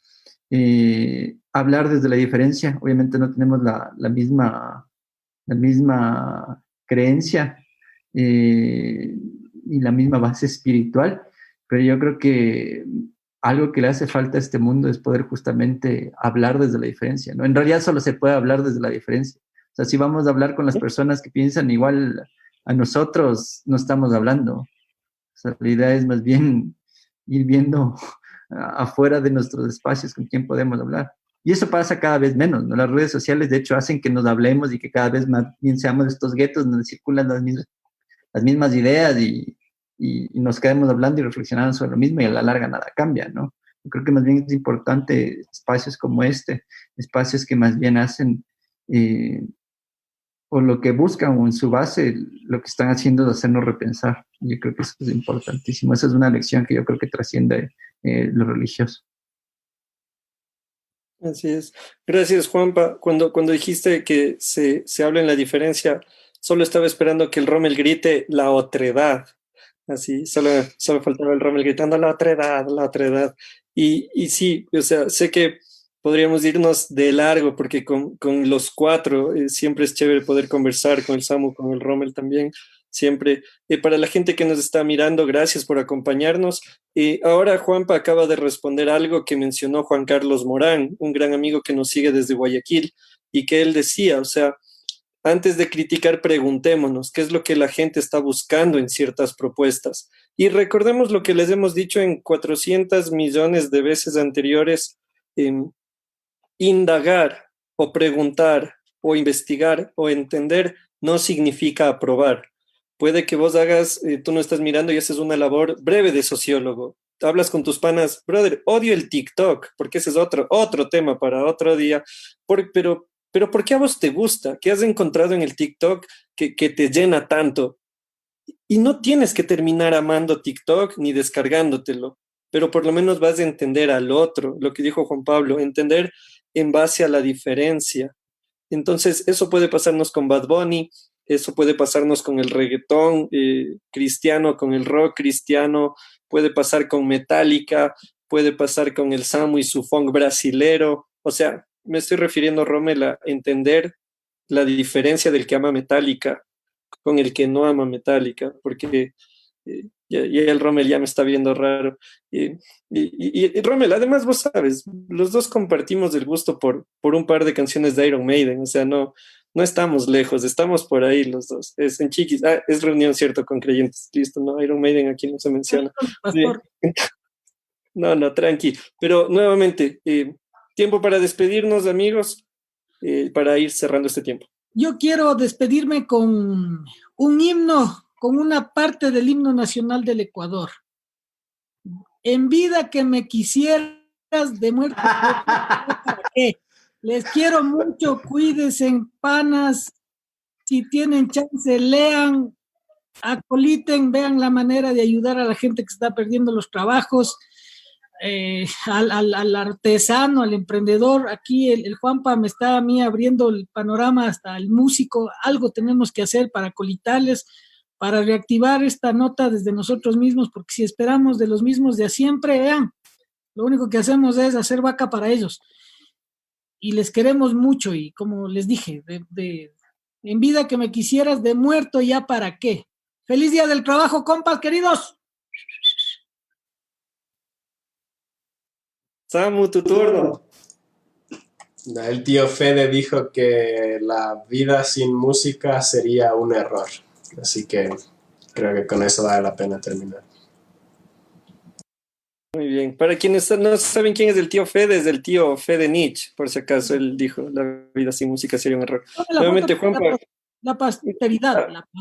Speaker 3: hablar desde la diferencia. Obviamente no tenemos la misma creencia y la misma base espiritual, pero yo creo que algo que le hace falta a este mundo es poder justamente hablar desde la diferencia, ¿no? En realidad solo se puede hablar desde la diferencia. O sea, si vamos a hablar con las personas que piensan igual a nosotros, no estamos hablando. O sea, la idea es más bien ir viendo afuera de nuestros espacios con quién podemos hablar. Y eso pasa cada vez menos, ¿no? Las redes sociales, de hecho, hacen que nos hablemos y que cada vez más bien seamos estos guetos donde circulan las mismas ideas y nos quedemos hablando y reflexionando sobre lo mismo y a la larga nada cambia, ¿no? Yo creo que más bien es importante espacios como este, espacios que más bien hacen o lo que buscan o en su base lo que están haciendo es hacernos repensar. Yo creo que eso es importantísimo. Esa es una lección que yo creo que trasciende lo religioso.
Speaker 2: Así es. Gracias, Juanpa. Cuando dijiste que se habla en la diferencia, solo estaba esperando que el Rommel grite la otredad. Así, solo faltaba el Rommel gritando la otredad, la otredad. Y sí, o sea, sé que podríamos irnos de largo porque con los cuatro siempre es chévere poder conversar con el Samu, con el Rommel también. Siempre. Para la gente que nos está mirando, gracias por acompañarnos. Ahora Juanpa acaba de responder algo que mencionó Juan Carlos Morán, un gran amigo que nos sigue desde Guayaquil, y que él decía, o sea, antes de criticar, preguntémonos qué es lo que la gente está buscando en ciertas propuestas. Y recordemos lo que les hemos dicho en 400 millones de veces anteriores, indagar o preguntar o investigar o entender no significa aprobar. Puede que vos hagas, tú no estás mirando y haces una labor breve de sociólogo. Hablas con tus panas, brother, odio el TikTok, porque ese es otro tema para otro día. Pero ¿por qué a vos te gusta? ¿Qué has encontrado en el TikTok que te llena tanto? Y no tienes que terminar amando TikTok ni descargándotelo, pero por lo menos vas a entender al otro, lo que dijo Juan Pablo, entender en base a la diferencia. Entonces, eso puede pasarnos con Bad Bunny, eso puede pasarnos con el reggaetón cristiano, con el rock cristiano, puede pasar con Metallica, puede pasar con el Samu y su funk brasilero. O sea, me estoy refiriendo, Rommel, a entender la diferencia del que ama Metallica con el que no ama Metallica, porque ya el Rommel ya me está viendo raro. Y Rommel, además vos sabes, los dos compartimos el gusto por un par de canciones de Iron Maiden, o sea, no estamos lejos, estamos por ahí los dos. Es en Chiquis, es reunión, cierto, con creyentes, listo, no, Iron Maiden aquí no se menciona.
Speaker 4: Pastor.
Speaker 2: No, tranqui. Pero nuevamente, tiempo para despedirnos, amigos, para ir cerrando este tiempo.
Speaker 4: Yo quiero despedirme con un himno, con una parte del himno nacional del Ecuador. En vida que me quisieras, de muerte, ¿para qué? Les quiero mucho, cuídense, panas. Si tienen chance, lean, acoliten, vean la manera de ayudar a la gente que está perdiendo los trabajos. al artesano, al emprendedor. Aquí el Juanpa me está a mí abriendo el panorama hasta el músico. Algo tenemos que hacer para colitarles, para reactivar esta nota desde nosotros mismos, porque si esperamos de los mismos de siempre, vean, lo único que hacemos es hacer vaca para ellos. Y les queremos mucho y como les dije, en vida que me quisieras, de muerto ya para qué. Feliz día del trabajo, compas queridos.
Speaker 2: Samu, tu turno.
Speaker 5: El tío Fede dijo que la vida sin música sería un error. Así que creo que con eso vale la pena terminar.
Speaker 2: Muy bien. Para quienes no saben quién es el tío Fede, es el tío Fede Nietzsche, por si acaso él dijo, la vida sin música sería un error. Nuevamente, Juanpa.
Speaker 4: La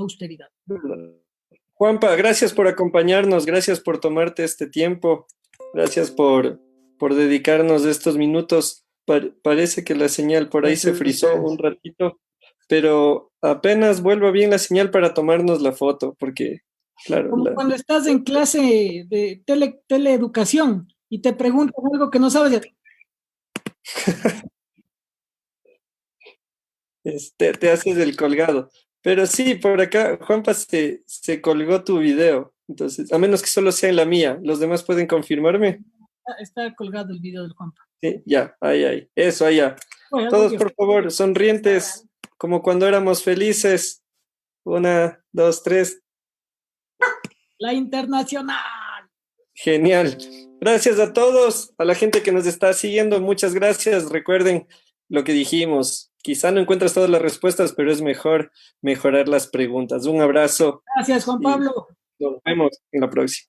Speaker 4: austeridad.
Speaker 2: Juanpa, gracias por acompañarnos, gracias por tomarte este tiempo, gracias por dedicarnos estos minutos. Parece que la señal por ahí se frizó un ratito, pero apenas vuelva bien la señal para tomarnos la foto, porque, claro.
Speaker 4: Como cuando estás en clase de teleeducación y te preguntan algo que no sabes.
Speaker 2: Te haces el colgado. Pero sí, por acá, Juanpa, se colgó tu video. Entonces, a menos que solo sea en la mía, ¿los demás pueden confirmarme?
Speaker 4: Está colgado el video del Juanpa.
Speaker 2: Sí, ya, ahí. Eso, allá. Bueno, todos, por favor, sonrientes, como cuando éramos felices. 1, 2, 3.
Speaker 4: La internacional.
Speaker 2: Genial. Gracias a todos, a la gente que nos está siguiendo, muchas gracias. Recuerden lo que dijimos. Quizá no encuentras todas las respuestas, pero es mejor mejorar las preguntas. Un abrazo.
Speaker 4: Gracias, Juan Pablo.
Speaker 2: Nos vemos en la próxima.